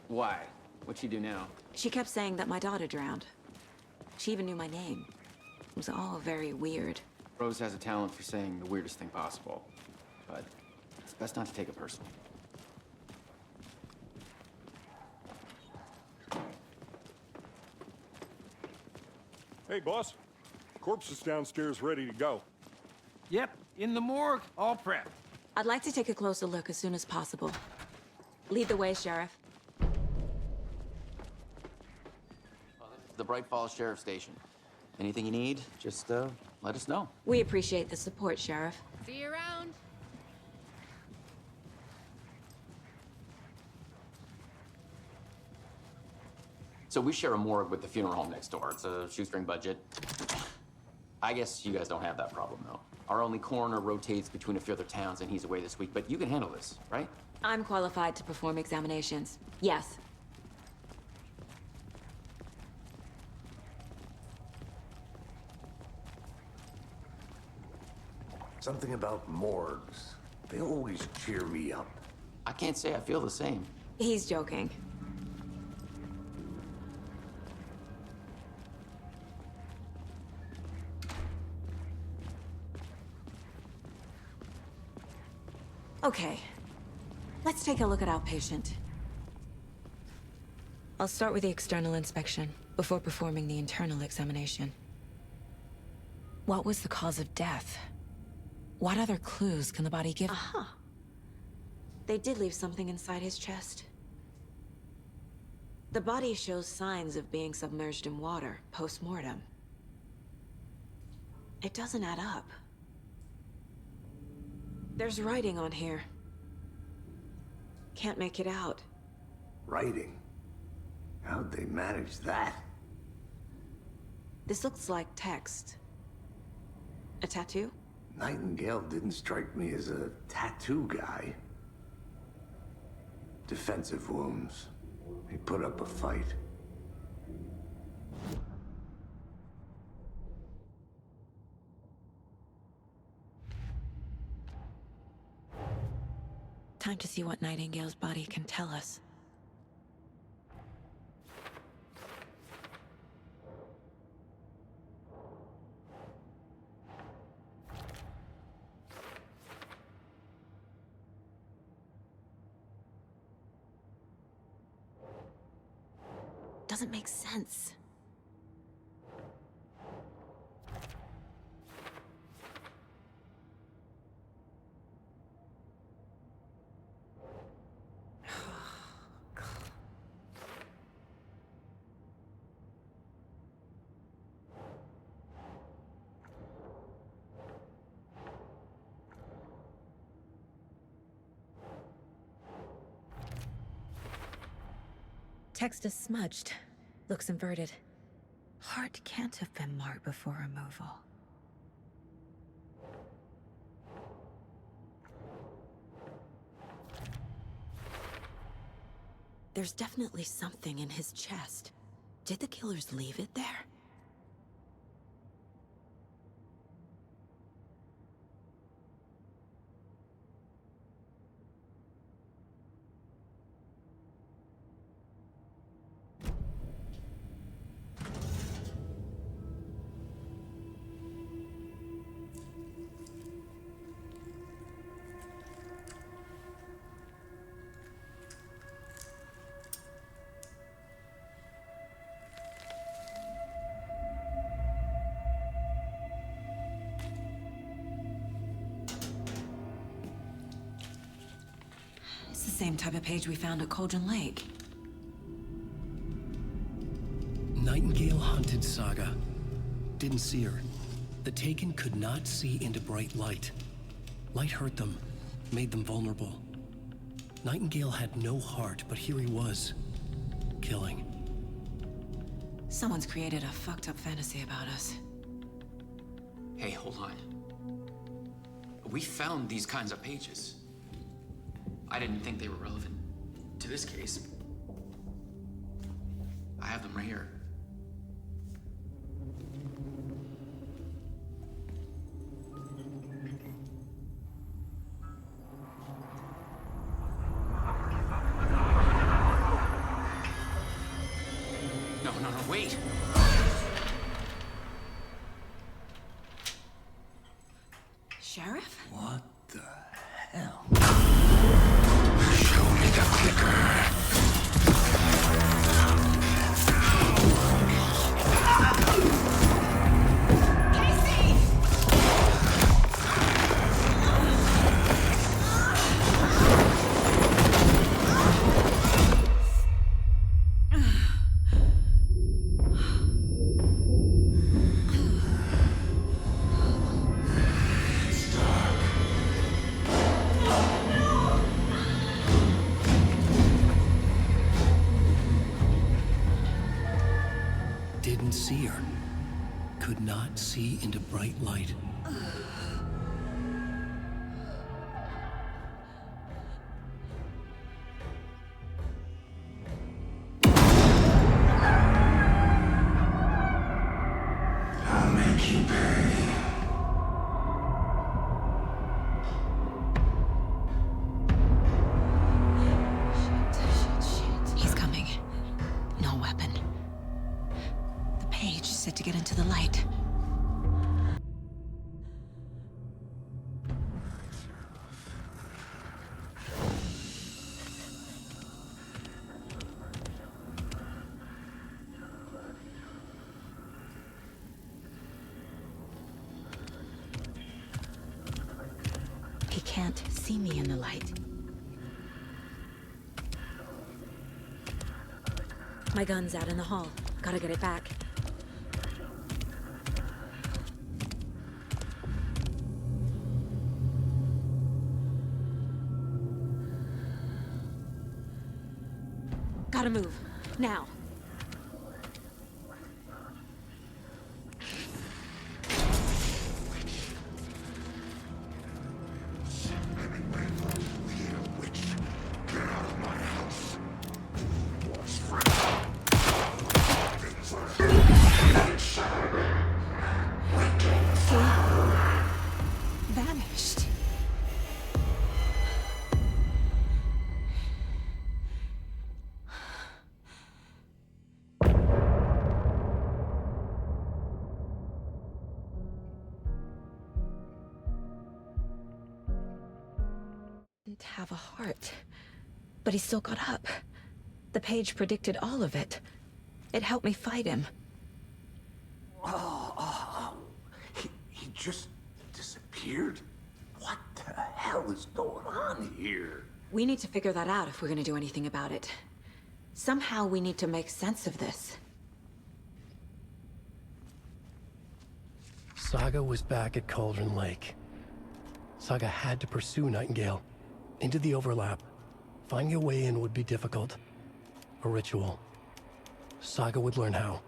Why? What'd she do now? She kept saying that my daughter drowned. She even knew my name. It was all very weird. Rose has a talent for saying the weirdest thing possible. But it's best not to take it personally. Hey, boss. Corpse is downstairs ready to go. Yep, in the morgue, all prepped. I'd like to take a closer look as soon as possible. Lead the way, Sheriff. The Bright Falls Sheriff Station. Anything you need, just let us know. We appreciate the support, Sheriff. See you around. So we share a morgue with the funeral home next door. It's a shoestring budget. I guess you guys don't have that problem, though. Our only coroner rotates between a few other towns, and he's away this week, but you can handle this, right? I'm qualified to perform examinations. Yes. Something about morgues. They always cheer me up. I can't say I feel the same. He's joking. Okay, let's take a look at our patient. I'll start with the external inspection before performing the internal examination. What was the cause of death? What other clues can the body give? Aha. They did leave something inside his chest. The body shows signs of being submerged in water post-mortem. It doesn't add up. There's writing on here. Can't make it out. Writing? How'd they manage that? This looks like text. A tattoo? Nightingale didn't strike me as a tattoo guy. Defensive wounds. He put up a fight. Time to see what Nightingale's body can tell us. doesn't make sense. Text is smudged. Looks inverted. Heart can't have been marked before removal. There's definitely something in his chest. Did the killers leave it there? It's the same type of page we found at Cauldron Lake. Nightingale hunted Saga. Didn't see her. The Taken could not see into bright light. Light hurt them, made them vulnerable. Nightingale had no heart, but here he was, killing. Someone's created a fucked up fantasy about us. Hey, hold on. We found these kinds of pages. I didn't think they were relevant to this case. I have them right here. No, wait. Sheriff? What the hell? Show me the clicker. Didn't see her. Could not see into bright light. I'll make you pay. Shit. He's coming. No weapon. The page said to get into the light. He can't see me in the light. My gun's out in the hall. Gotta get it back. Gotta move. Now. Vanished. Didn't have a heart, but he still got up. The page predicted all of it. It helped me fight him. He just disappeared? What the hell is going on here? We need to figure that out if we're gonna do anything about it. Somehow we need to make sense of this. Saga was back at Cauldron Lake. Saga had to pursue Nightingale. Into the overlap. Finding a way in would be difficult. A ritual. Saga would learn how.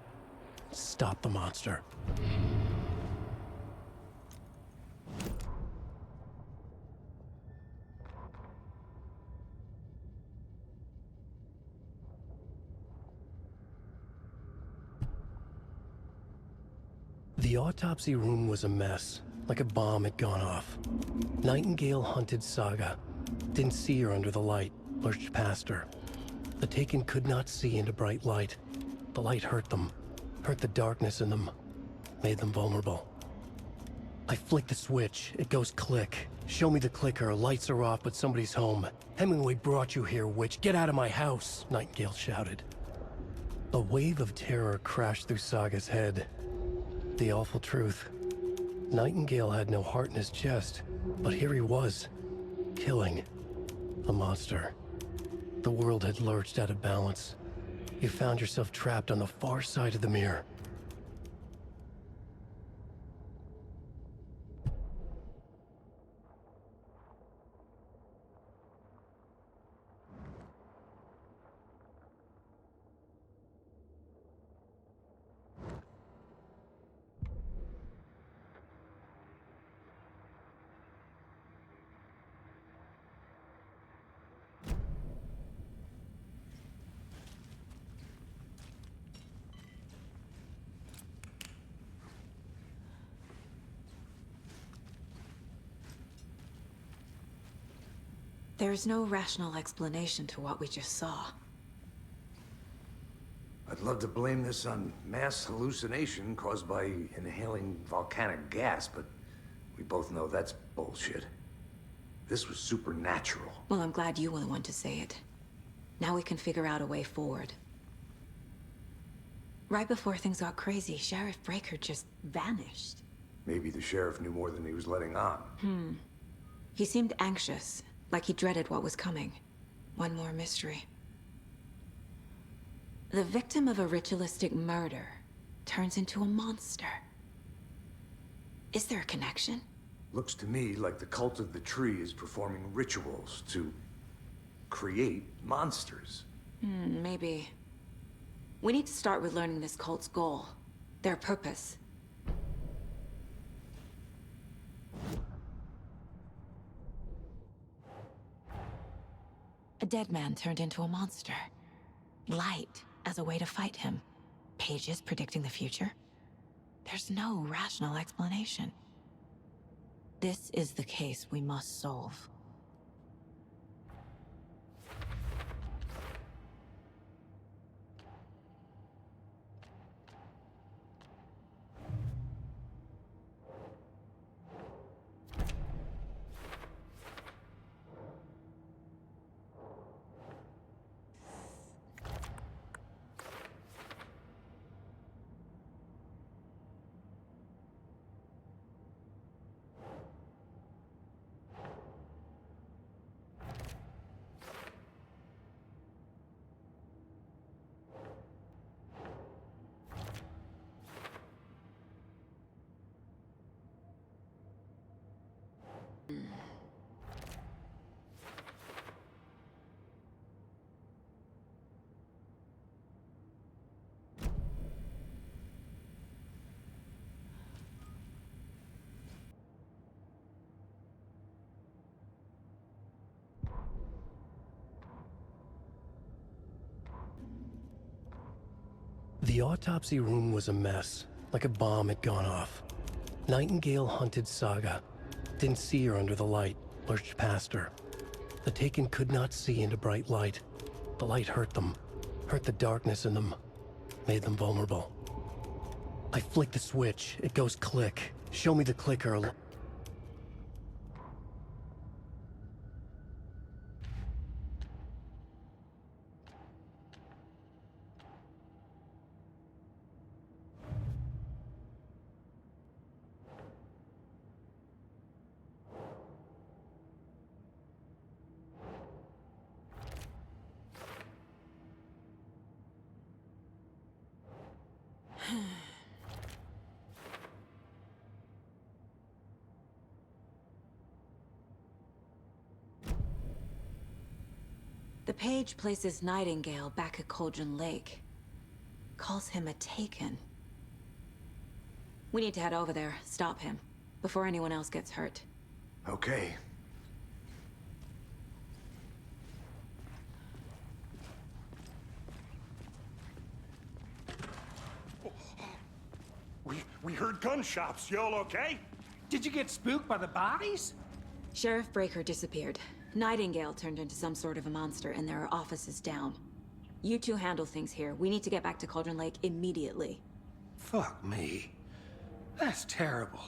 Stop the monster. The autopsy room was a mess, like a bomb had gone off. Nightingale hunted Saga. Didn't see her under the light, lurched past her. The Taken could not see into bright light. The light hurt them, hurt the darkness in them, made them vulnerable. I flick the switch, it goes click. Show me the clicker, lights are off but somebody's home. Hemingway brought you here, witch, get out of my house, Nightingale shouted. A wave of terror crashed through Saga's head. The awful truth. Nightingale had no heart in his chest, but here he was, killing a monster. The world had lurched out of balance. You found yourself trapped on the far side of the mirror. There's no rational explanation to what we just saw. I'd love to blame this on mass hallucination caused by inhaling volcanic gas, but we both know that's bullshit. This was supernatural. Well, I'm glad you were the one to say it. Now we can figure out a way forward. Right before things got crazy, Sheriff Breaker just vanished. Maybe the sheriff knew more than he was letting on. He seemed anxious, like he dreaded what was coming. One more mystery. The victim of a ritualistic murder turns into a monster. Is there a connection? Looks to me like the cult of the tree is performing rituals to create monsters. Maybe. We need to start with learning this cult's goal, their purpose. A dead man turned into a monster. Light as a way to fight him. Pages predicting the future. There's no rational explanation. This is the case we must solve. The autopsy room was a mess, like a bomb had gone off. Nightingale hunted Saga. Didn't see her under the light, lurched past her. The Taken could not see into bright light. The light hurt them, hurt the darkness in them, made them vulnerable. I flick the switch, it goes click. Show me the clicker. The page places Nightingale back at Cauldron Lake. Calls him a Taken. We need to head over there, stop him, before anyone else gets hurt. Okay. We heard gunshots. Y'all okay? Did you get spooked by the bodies? Sheriff Breaker disappeared. Nightingale turned into some sort of a monster, and there are offices down. You two handle things here. We need to get back to Cauldron Lake immediately. Fuck me. That's terrible.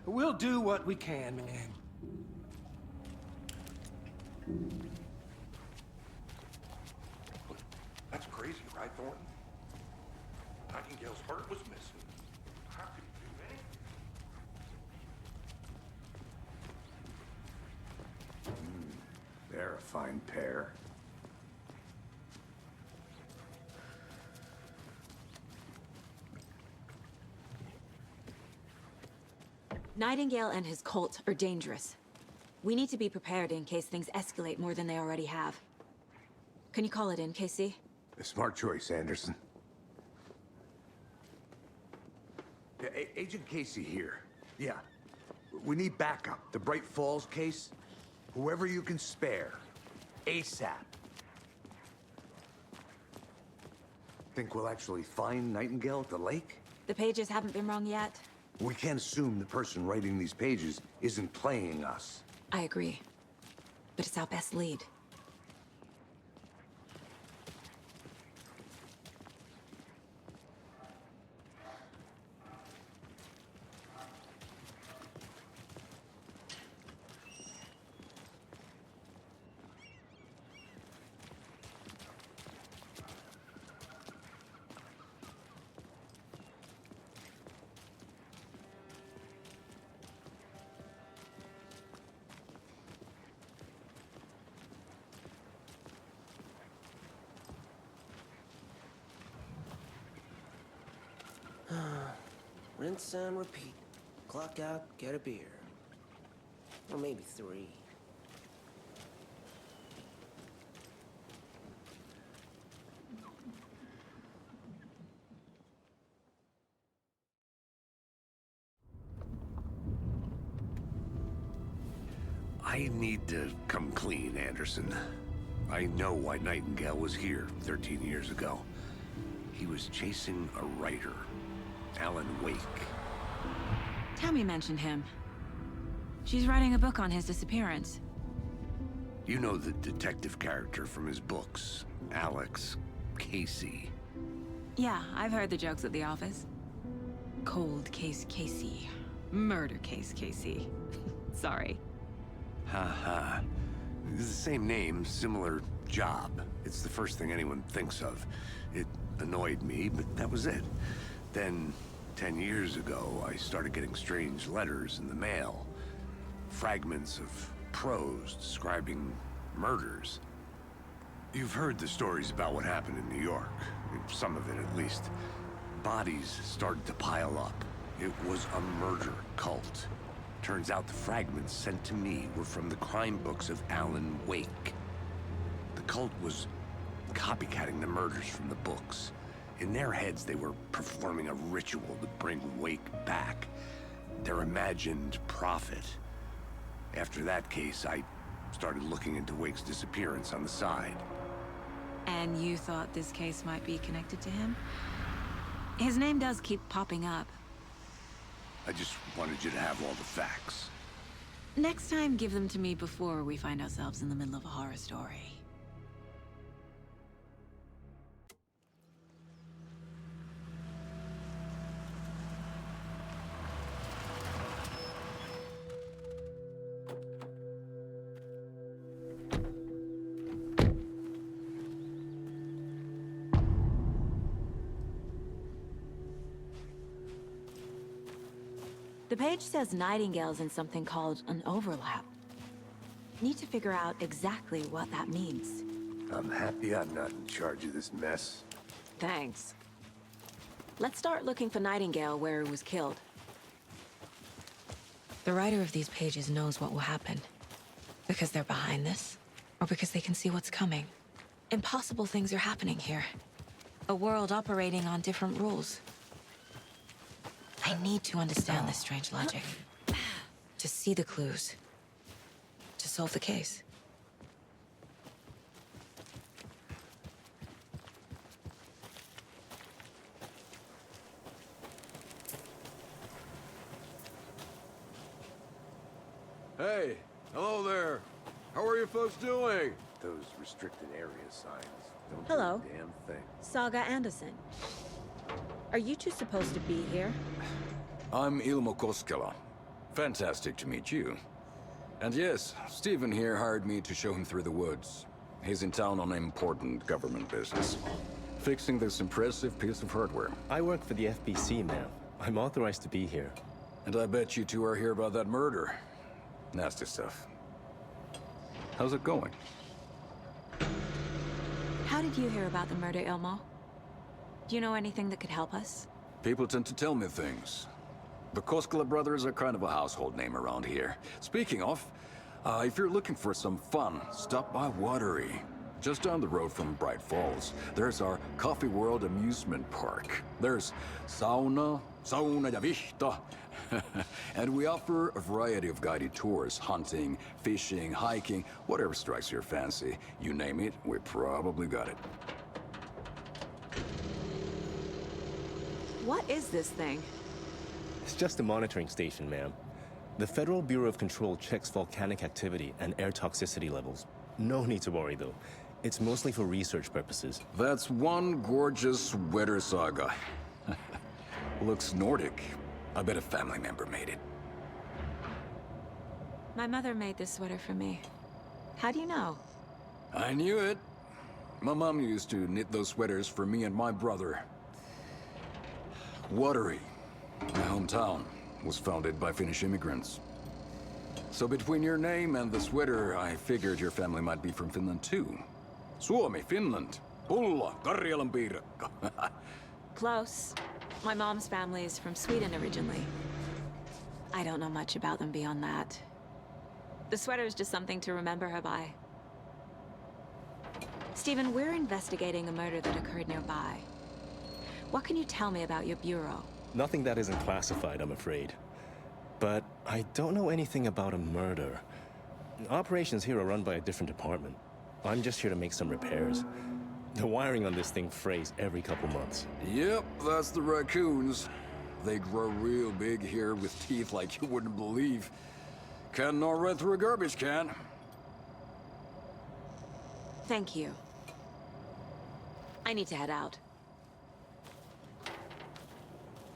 We'll do what we can, man. That's crazy, right, Thornton? Nightingale's heart was missing. How could he do anything? They're a fine pair. Nightingale and his cult are dangerous. We need to be prepared in case things escalate more than they already have. Can you call it in, Casey? A smart choice, Anderson. Yeah, Agent Casey here. Yeah. We need backup. The Bright Falls case. Whoever you can spare. ASAP. Think we'll actually find Nightingale at the lake? The pages haven't been wrong yet. We can't assume the person writing these pages isn't playing us. I agree. But it's our best lead. Rinse and repeat. Clock out, get a beer. Or maybe 3. I need to come clean, Anderson. I know why Nightingale was here 13 years ago. He was chasing a writer, Alan Wake. Tammy mentioned him. She's writing a book on his disappearance. You know the detective character from his books, Alex Casey. Yeah, I've heard the jokes at the office. Cold case Casey. Murder case Casey. Sorry. Ha. It's the same name, similar job. It's the first thing anyone thinks of. It annoyed me, but that was it. Then, 10 years ago, I started getting strange letters in the mail. Fragments of prose describing murders. You've heard the stories about what happened in New York. Some of it, at least. Bodies started to pile up. It was a murder cult. Turns out the fragments sent to me were from the crime books of Alan Wake. The cult was copycatting the murders from the books. In their heads, they were performing a ritual to bring Wake back. Their imagined prophet. After that case, I started looking into Wake's disappearance on the side. And you thought this case might be connected to him? His name does keep popping up. I just wanted you to have all the facts. Next time, give them to me before we find ourselves in the middle of a horror story. The page says Nightingale's in something called an overlap. Need to figure out exactly what that means. I'm happy I'm not in charge of this mess. Thanks. Let's start looking for Nightingale where he was killed. The writer of these pages knows what will happen. Because they're behind this, or because they can see what's coming. Impossible things are happening here. A world operating on different rules. I need to understand this strange logic. To see the clues. To solve the case. Hey, hello there. How are you folks doing? Those restricted area signs don't Hello. do a damn thing. Saga Anderson. Are you two supposed to be here? I'm Ilmo Koskela. Fantastic to meet you. And yes, Stephen here hired me to show him through the woods. He's in town on important government business. Fixing this impressive piece of hardware. I work for the FBC, ma'am. I'm authorized to be here. And I bet you two are here about that murder. Nasty stuff. How's it going? How did you hear about the murder, Ilmo? Do you know anything that could help us? People tend to tell me things. The Koskela brothers are kind of a household name around here. Speaking of, if you're looking for some fun, stop by Watery. Just down the road from Bright Falls, there's our Coffee World amusement park. There's sauna ja vihta. And we offer a variety of guided tours, hunting, fishing, hiking, whatever strikes your fancy. You name it, we probably got it. What is this thing? It's just a monitoring station, ma'am. The Federal Bureau of Control checks volcanic activity and air toxicity levels. No need to worry, though. It's mostly for research purposes. That's one gorgeous weather saga. Looks Nordic. I bet a family member made it. My mother made this sweater for me. How do you know? I knew it. My mom used to knit those sweaters for me and my brother. Watery, my hometown, was founded by Finnish immigrants. So between your name and the sweater, I figured your family might be from Finland too. Suomi, Finland. Pulla, Karjalan piirakka. Close. My mom's family is from Sweden originally. I don't know much about them beyond that. The sweater is just something to remember her by. Stephen, we're investigating a murder that occurred nearby. What can you tell me about your bureau? Nothing that isn't classified, I'm afraid. But I don't know anything about a murder. Operations here are run by a different department. I'm just here to make some repairs. The wiring on this thing frays every couple months. Yep, that's the raccoons. They grow real big here with teeth like you wouldn't believe. Can't gnaw right through a garbage can. Thank you. I need to head out.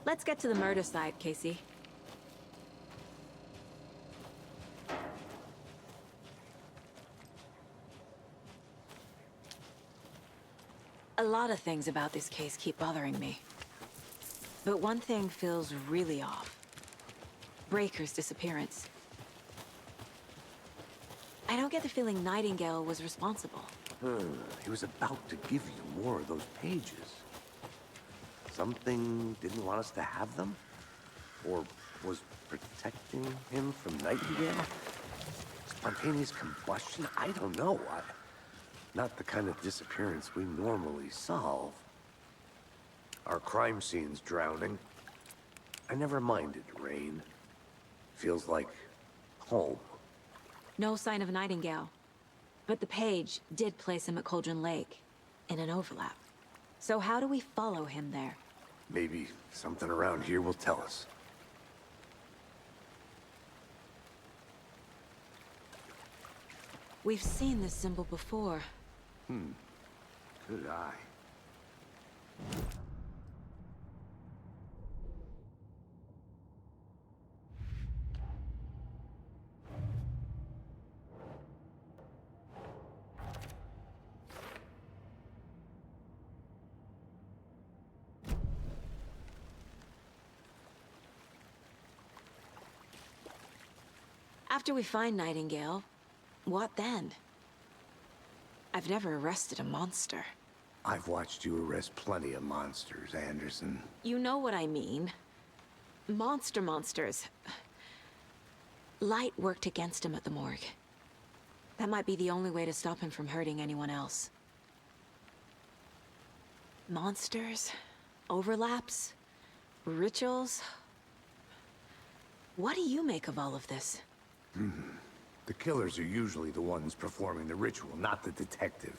Let's get to the murder site, Casey. A lot of things about this case keep bothering me. But one thing feels really off. Breaker's disappearance. I don't get the feeling Nightingale was responsible. He was about to give you more of those pages. Something didn't want us to have them? Or was protecting him from Nightingale? Spontaneous combustion? I don't know. Not the kind of disappearance we normally solve. Our crime scene's drowning. I never minded rain. Feels like home. No sign of Nightingale. But the page did place him at Cauldron Lake, in an overlap. So how do we follow him there? Maybe something around here will tell us. We've seen this symbol before. Good eye. After we find Nightingale, what then? I've never arrested a monster. I've watched you arrest plenty of monsters, Anderson. You know what I mean. Monsters. Light worked against him at the morgue. That might be the only way to stop him from hurting anyone else. Monsters, overlaps, rituals. What do you make of all of this? The killers are usually the ones performing the ritual, not the detective.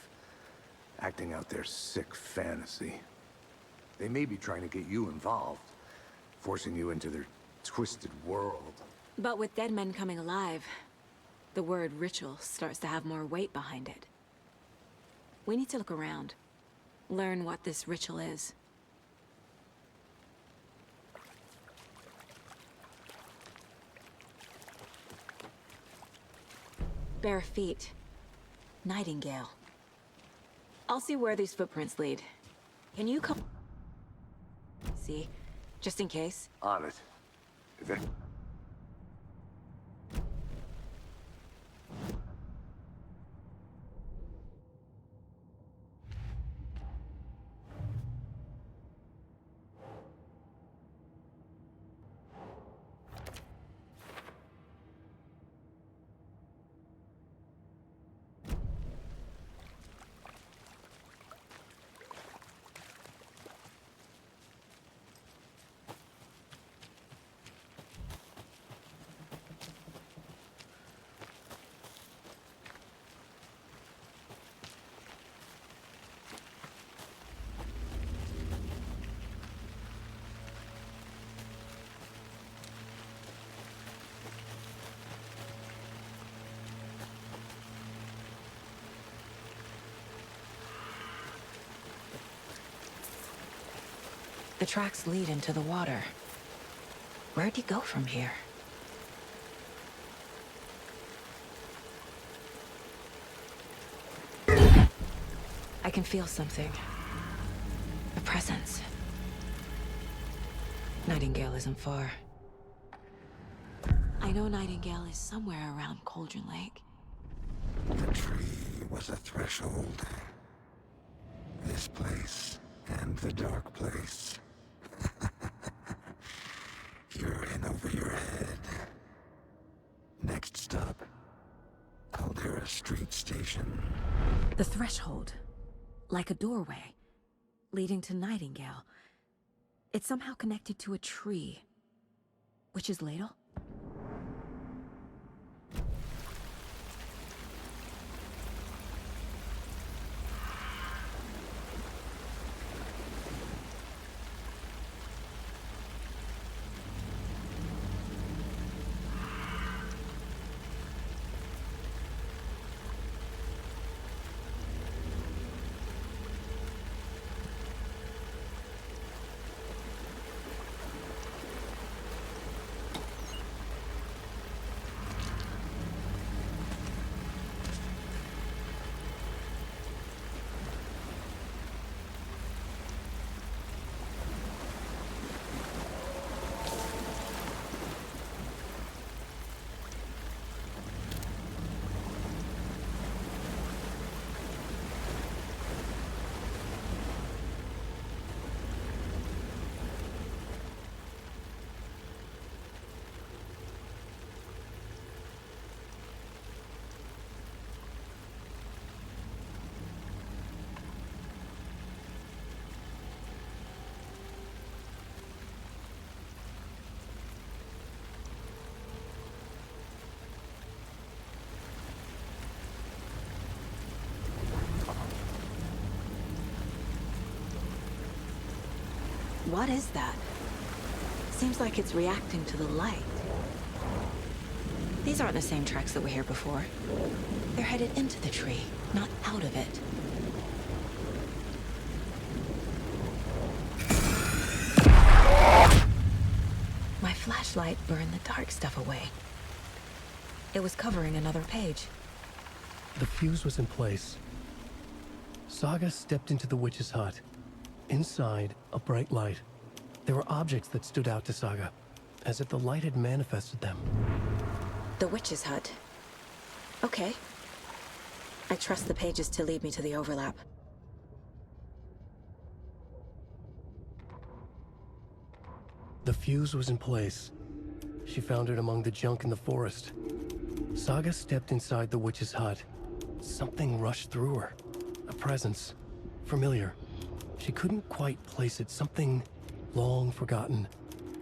Acting out their sick fantasy. They may be trying to get you involved, forcing you into their twisted world. But with dead men coming alive, the word ritual starts to have more weight behind it. We need to look around, learn what this ritual is. Bare feet. Nightingale. I'll see where these footprints lead. Can you come... See? Just in case. On it. The tracks lead into the water. Where'd he go from here? I can feel something. A presence. Nightingale isn't far. I know Nightingale is somewhere around Cauldron Lake. The tree was a threshold. This place and the dark place. You're in over your head. Next stop, Caldera Street Station. The threshold. Like a doorway. Leading to Nightingale. It's somehow connected to a tree. Witch's ladle? What is that? Seems like it's reacting to the light. These aren't the same tracks that were here before. They're headed into the tree, not out of it. My flashlight burned the dark stuff away. It was covering another page. The fuse was in place. Saga stepped into the witch's hut. Inside, a bright light. There were objects that stood out to Saga, as if the light had manifested them. The witch's hut. Okay. I trust the pages to lead me to the overlap. The fuse was in place. She found it among the junk in the forest. Saga stepped inside the witch's hut. Something rushed through her. A presence. Familiar. She couldn't quite place it. Something long forgotten.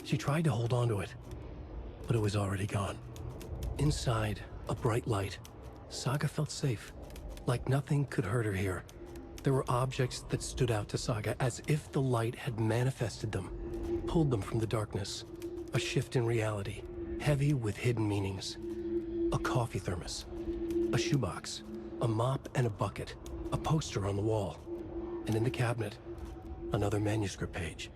She tried to hold on to it, but it was already gone. Inside, a bright light. Saga felt safe. Like nothing could hurt her here. There were objects that stood out to Saga as if the light had manifested them, pulled them from the darkness. A shift in reality, heavy with hidden meanings. A coffee thermos, a shoebox, a mop and a bucket, a poster on the wall, and in the cabinet, another manuscript page.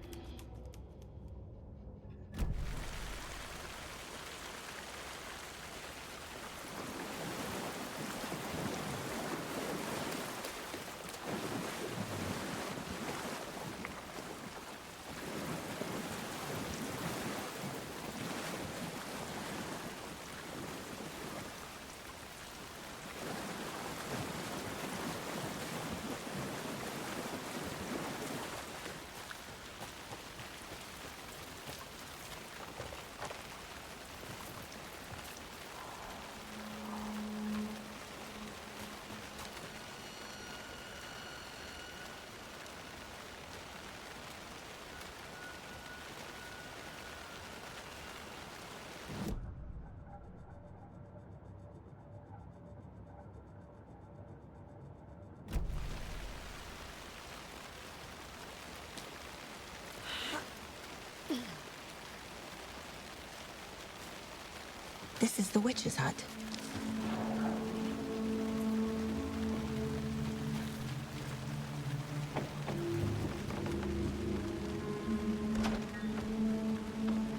This is the witch's hut.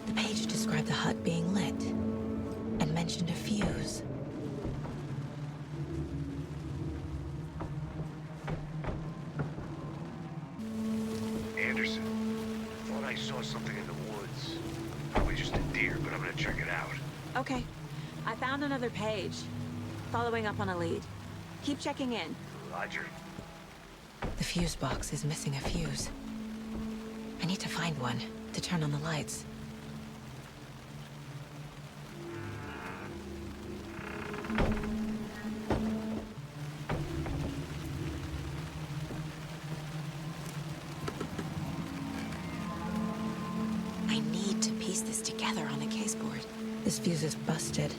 The page described the hut being lit and mentioned a fuse. Anderson, thought I saw something in the woods. Probably just a deer, but I'm gonna check it out. Okay. I found another page. Following up on a lead. Keep checking in. Roger. The fuse box is missing a fuse. I need to find one to turn on the lights. I need to piece this together on the caseboard. This fuse is busted.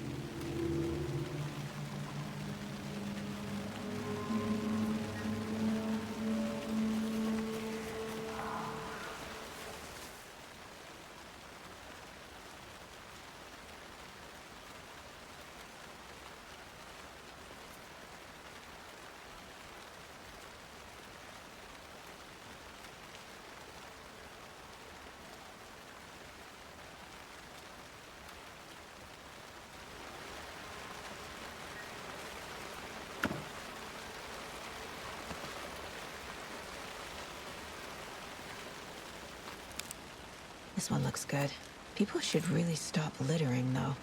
This one looks good. People should really stop littering, though.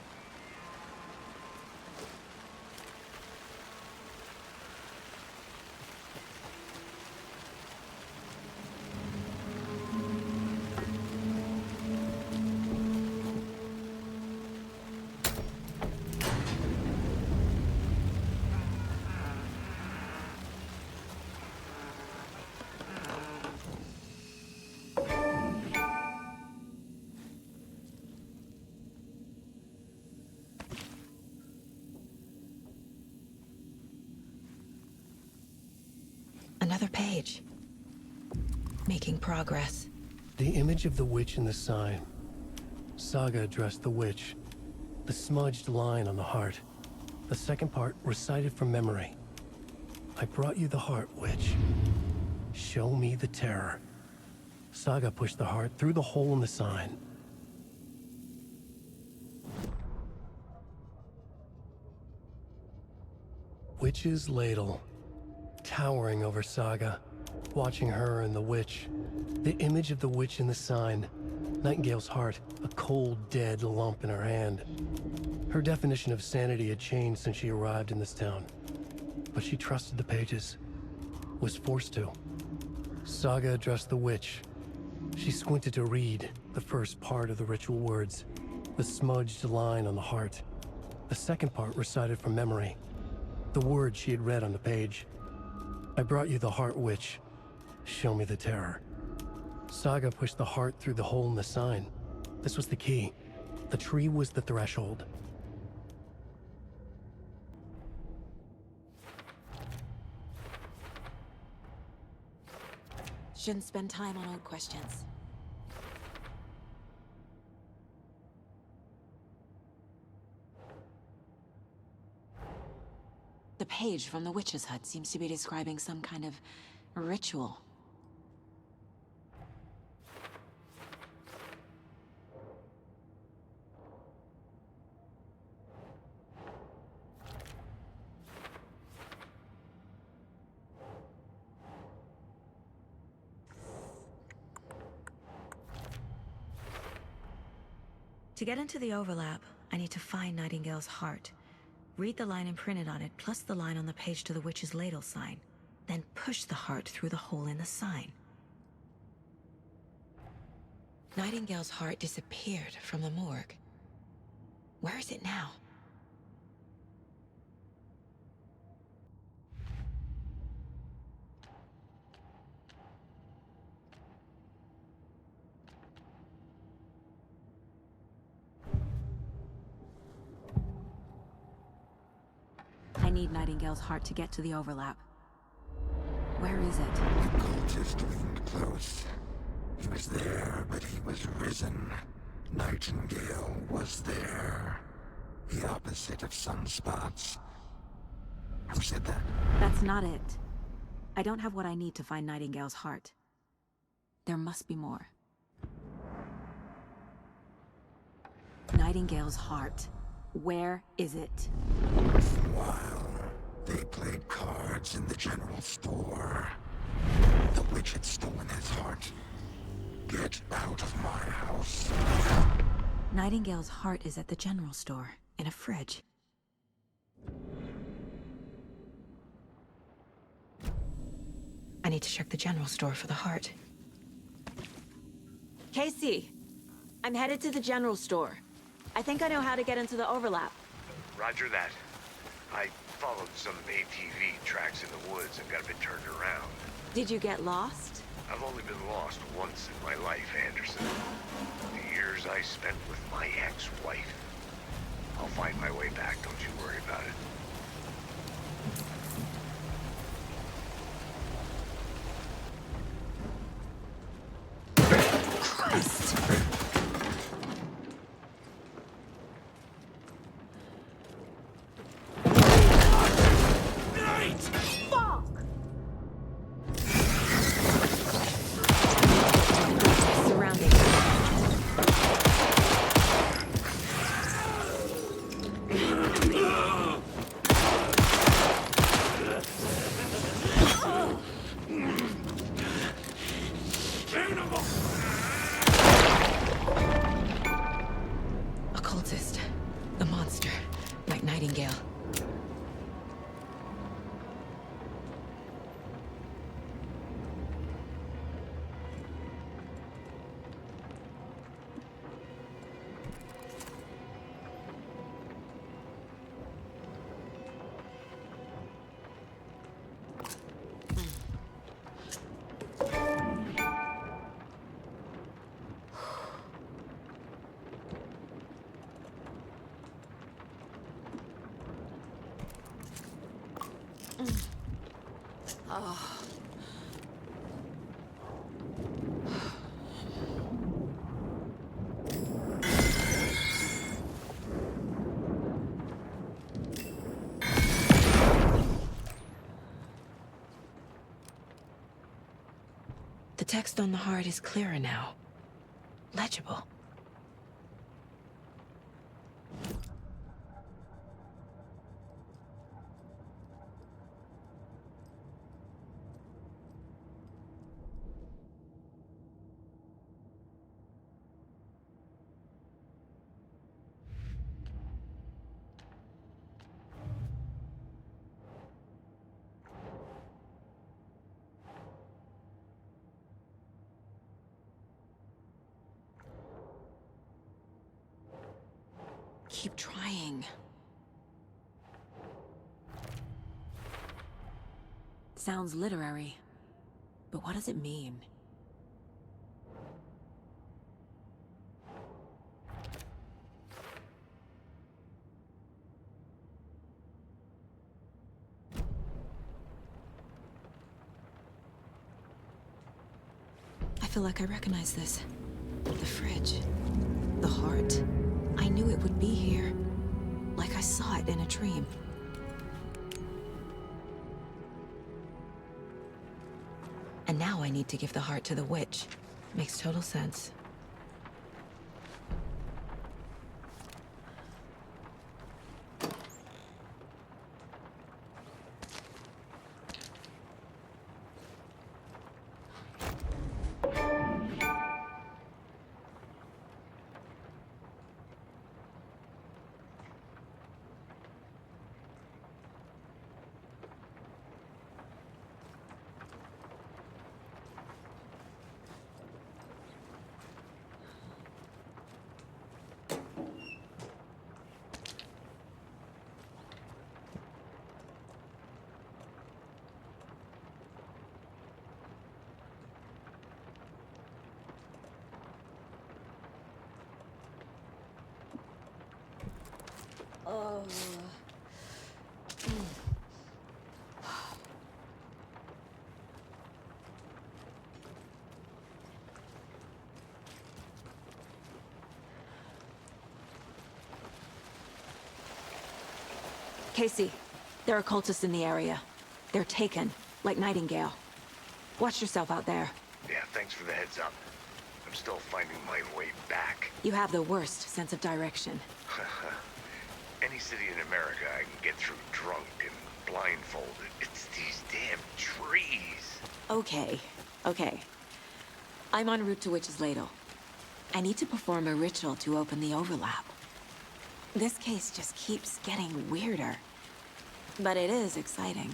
Another page. Making progress. The image of the witch in the sign. Saga addressed the witch. The smudged line on the heart. The second part recited from memory. I brought you the heart, witch. Show me the terror. Saga pushed the heart through the hole in the sign. Witch's ladle. Towering over Saga, watching her and the witch. The image of the witch in the sign. Nightingale's heart, a cold, dead lump in her hand. Her definition of sanity had changed since she arrived in this town. But she trusted the pages. Was forced to. Saga addressed the witch. She squinted to read the first part of the ritual words, the smudged line on the heart. The second part recited from memory, the words she had read on the page. I brought you the heart witch. Show me the terror. Saga pushed the heart through the hole in the sign. This was the key. The tree was the threshold. Shouldn't spend time on old questions. The page from the witch's hut seems to be describing some kind of ritual. To get into the overlap, I need to find Nightingale's heart. Read the line imprinted on it, plus the line on the page to the witch's ladle sign. Then push the heart through the hole in the sign. Nightingale's heart disappeared from the morgue. Where is it now? I need Nightingale's heart to get to the overlap. Where is it? The cultist leaned close. He was there, but he was risen. Nightingale was there. The opposite of sunspots. Who said that? That's not it. I don't have what I need to find Nightingale's heart. There must be more. Nightingale's heart. Where is it? While they played cards in the general store, the witch had stolen his heart. Get out of my house. Nightingale's heart is at the general store, in a fridge. I need to check the general store for the heart. Casey! I'm headed to the general store. I think I know how to get into the overlap. Roger that. I followed some ATV tracks in the woods and got a bit turned around. Did you get lost? I've only been lost once in my life, Anderson. The years I spent with my ex-wife. I'll find my way back, don't you worry about it. Christ! Occultist. The monster. Like Nightingale. Oh. The text on the heart is clearer now. Legible. Keep trying. Sounds literary. But what does it mean? I feel like I recognize this. The fridge. The heart. I knew it would be here. Like I saw it in a dream. And now I need to give the heart to the witch. Makes total sense. Oh. Casey, there are cultists in the area. They're taken, like Nightingale. Watch yourself out there. Yeah, thanks for the heads up. I'm still finding my way back. You have the worst sense of direction. Any city in America I can get through drunk and blindfolded. It's these damn trees. Okay, okay. I'm en route to Witch's Ladle. I need to perform a ritual to open the overlap. This case just keeps getting weirder. But it is exciting.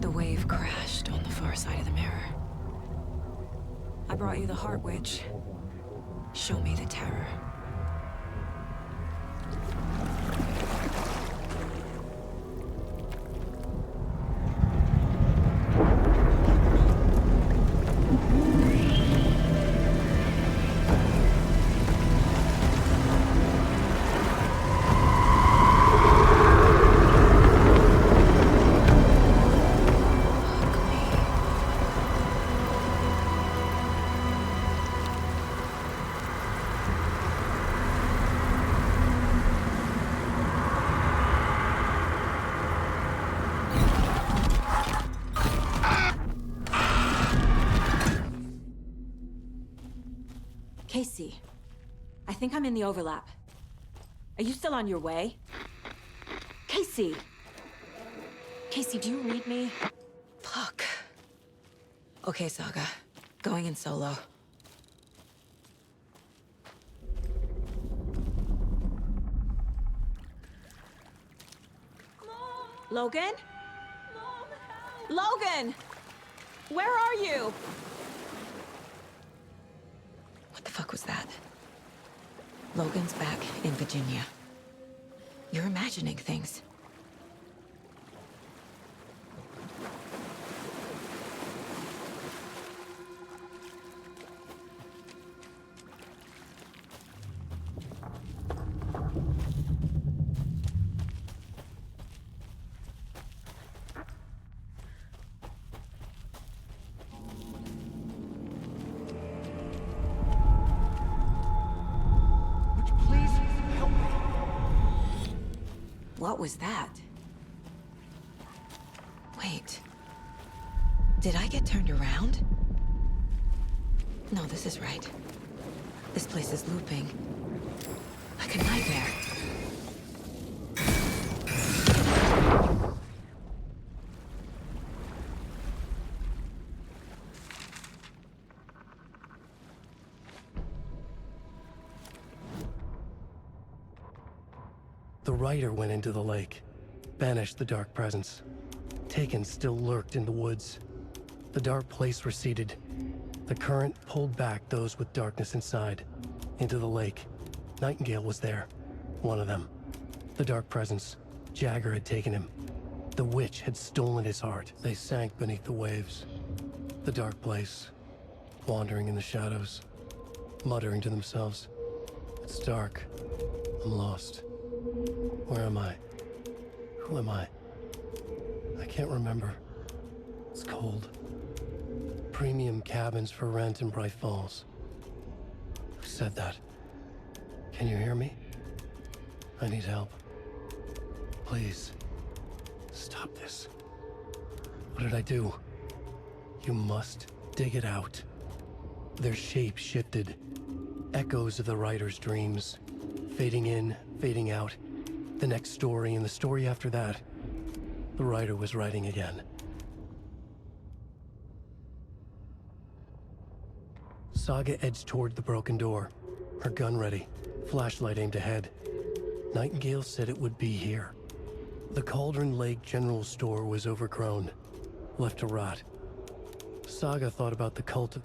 The wave crashed on the far side of the mirror. I brought you the Heart Witch. Show me the terror. Casey, I think I'm in the overlap. Are you still on your way? Casey! Casey, do you read me? Fuck. Okay, Saga. Going in solo. Logan? Logan! Where are you? What the fuck was that? Logan's back in Virginia. You're imagining things. What was that? Wait. Did I get turned around? No, this is right. This place is looping. Like a nightmare. The writer went into the lake, banished the dark presence. Taken still lurked in the woods. The dark place receded. The current pulled back those with darkness inside, into the lake. Nightingale was there, one of them. The dark presence, Jagger had taken him. The witch had stolen his heart. They sank beneath the waves. The dark place, wandering in the shadows, muttering to themselves. It's dark. I'm lost. Where am I? Who am I? I can't remember. It's cold. Premium cabins for rent in Bright Falls. Who said that? Can you hear me? I need help. Please. Stop this. What did I do? You must dig it out. Their shape shifted. Echoes of the writer's dreams. Fading in, fading out. The next story and the story after that. The writer was writing again. Saga edged toward the broken door, her gun ready, flashlight aimed ahead. Nightingale said it would be here. The Cauldron Lake General Store was overgrown, left to rot. Saga thought about the cult of...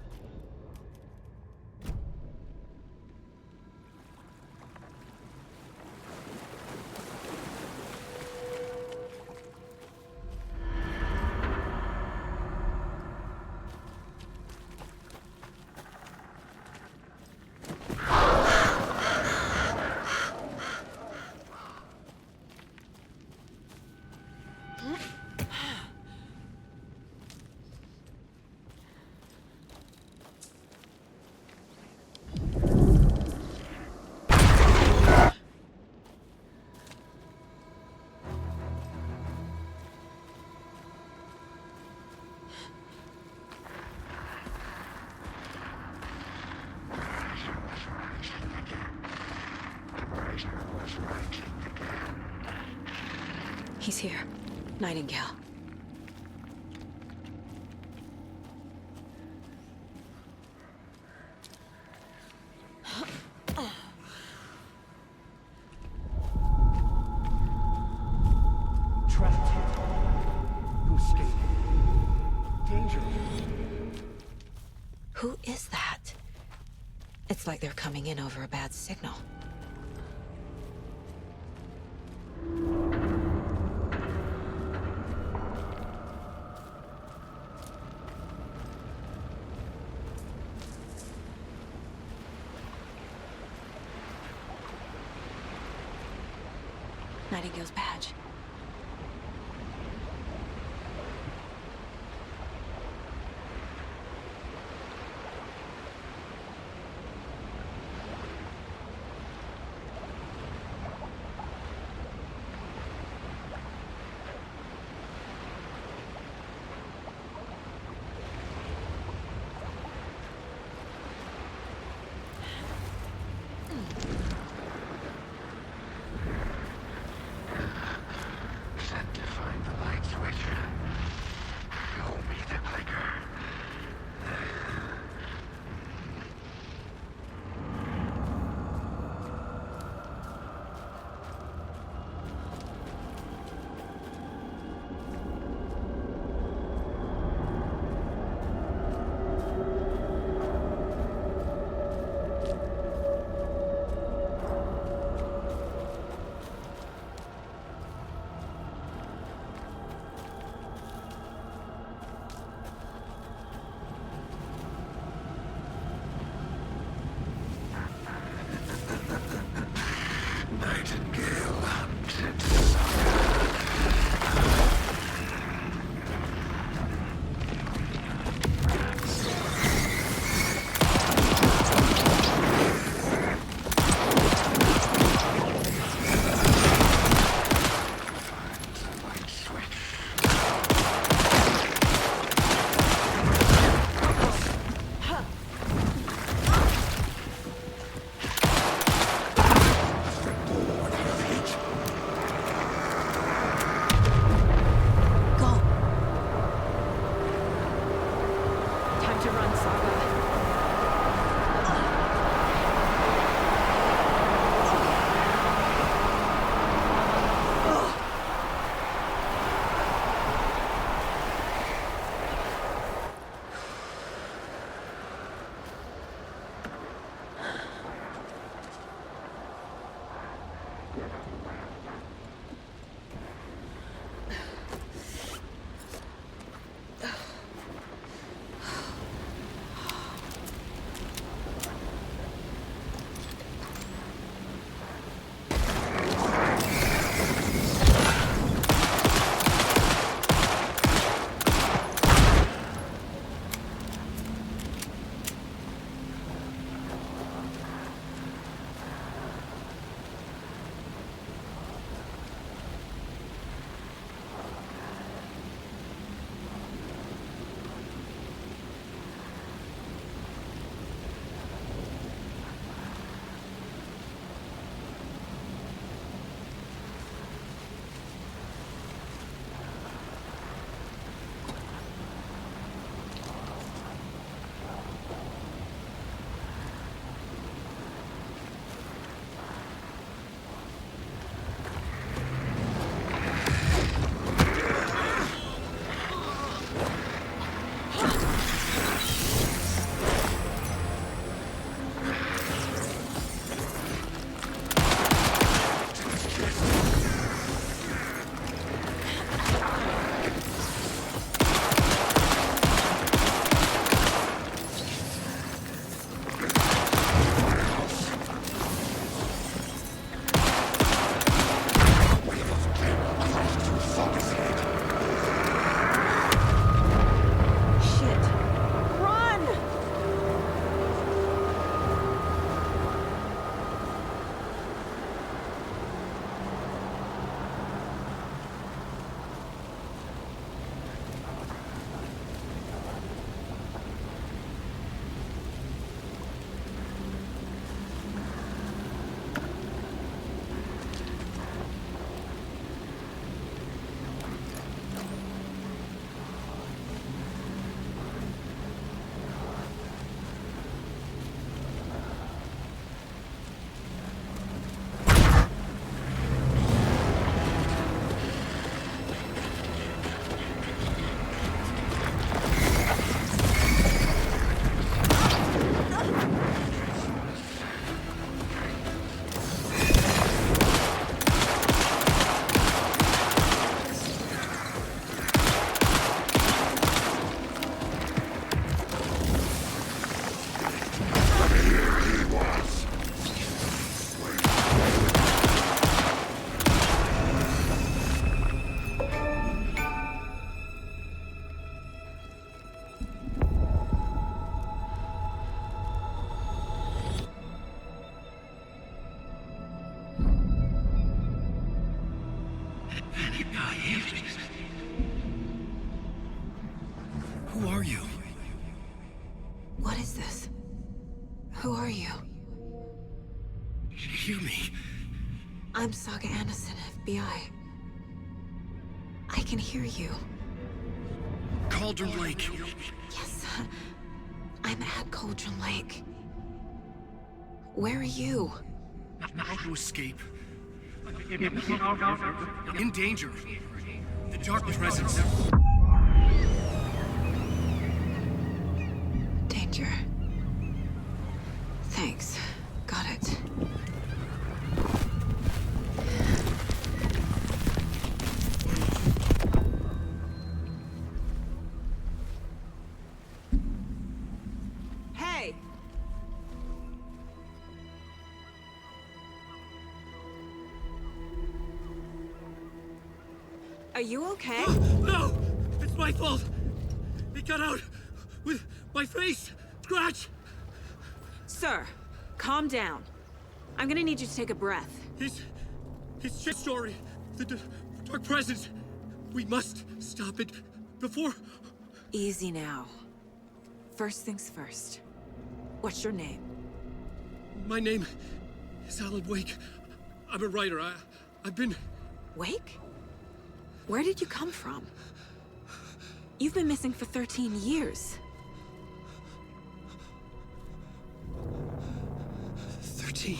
He's here. Nightingale. Trapped. Who escaped? Danger. Who is that? It's like they're coming in over a bad signal. Nightingale's badge. Who are you? What is this? Who are you? Hear me. I'm Saga Anderson, FBI. I can hear you. Cauldron Lake. Yes, I'm at Cauldron Lake. Where are you? How to escape. In danger. The dark presence. Danger. Thanks. Got it. Hey! Are you okay? No! It's my fault! It got out with my face! Scratch! Sir, calm down. I'm gonna need you to take a breath. His shit story. The dark presence. We must stop it before... Easy now. First things first. What's your name? My name is Alan Wake. I'm a writer. I've been... Wake? Where did you come from? You've been missing for 13 years. 13?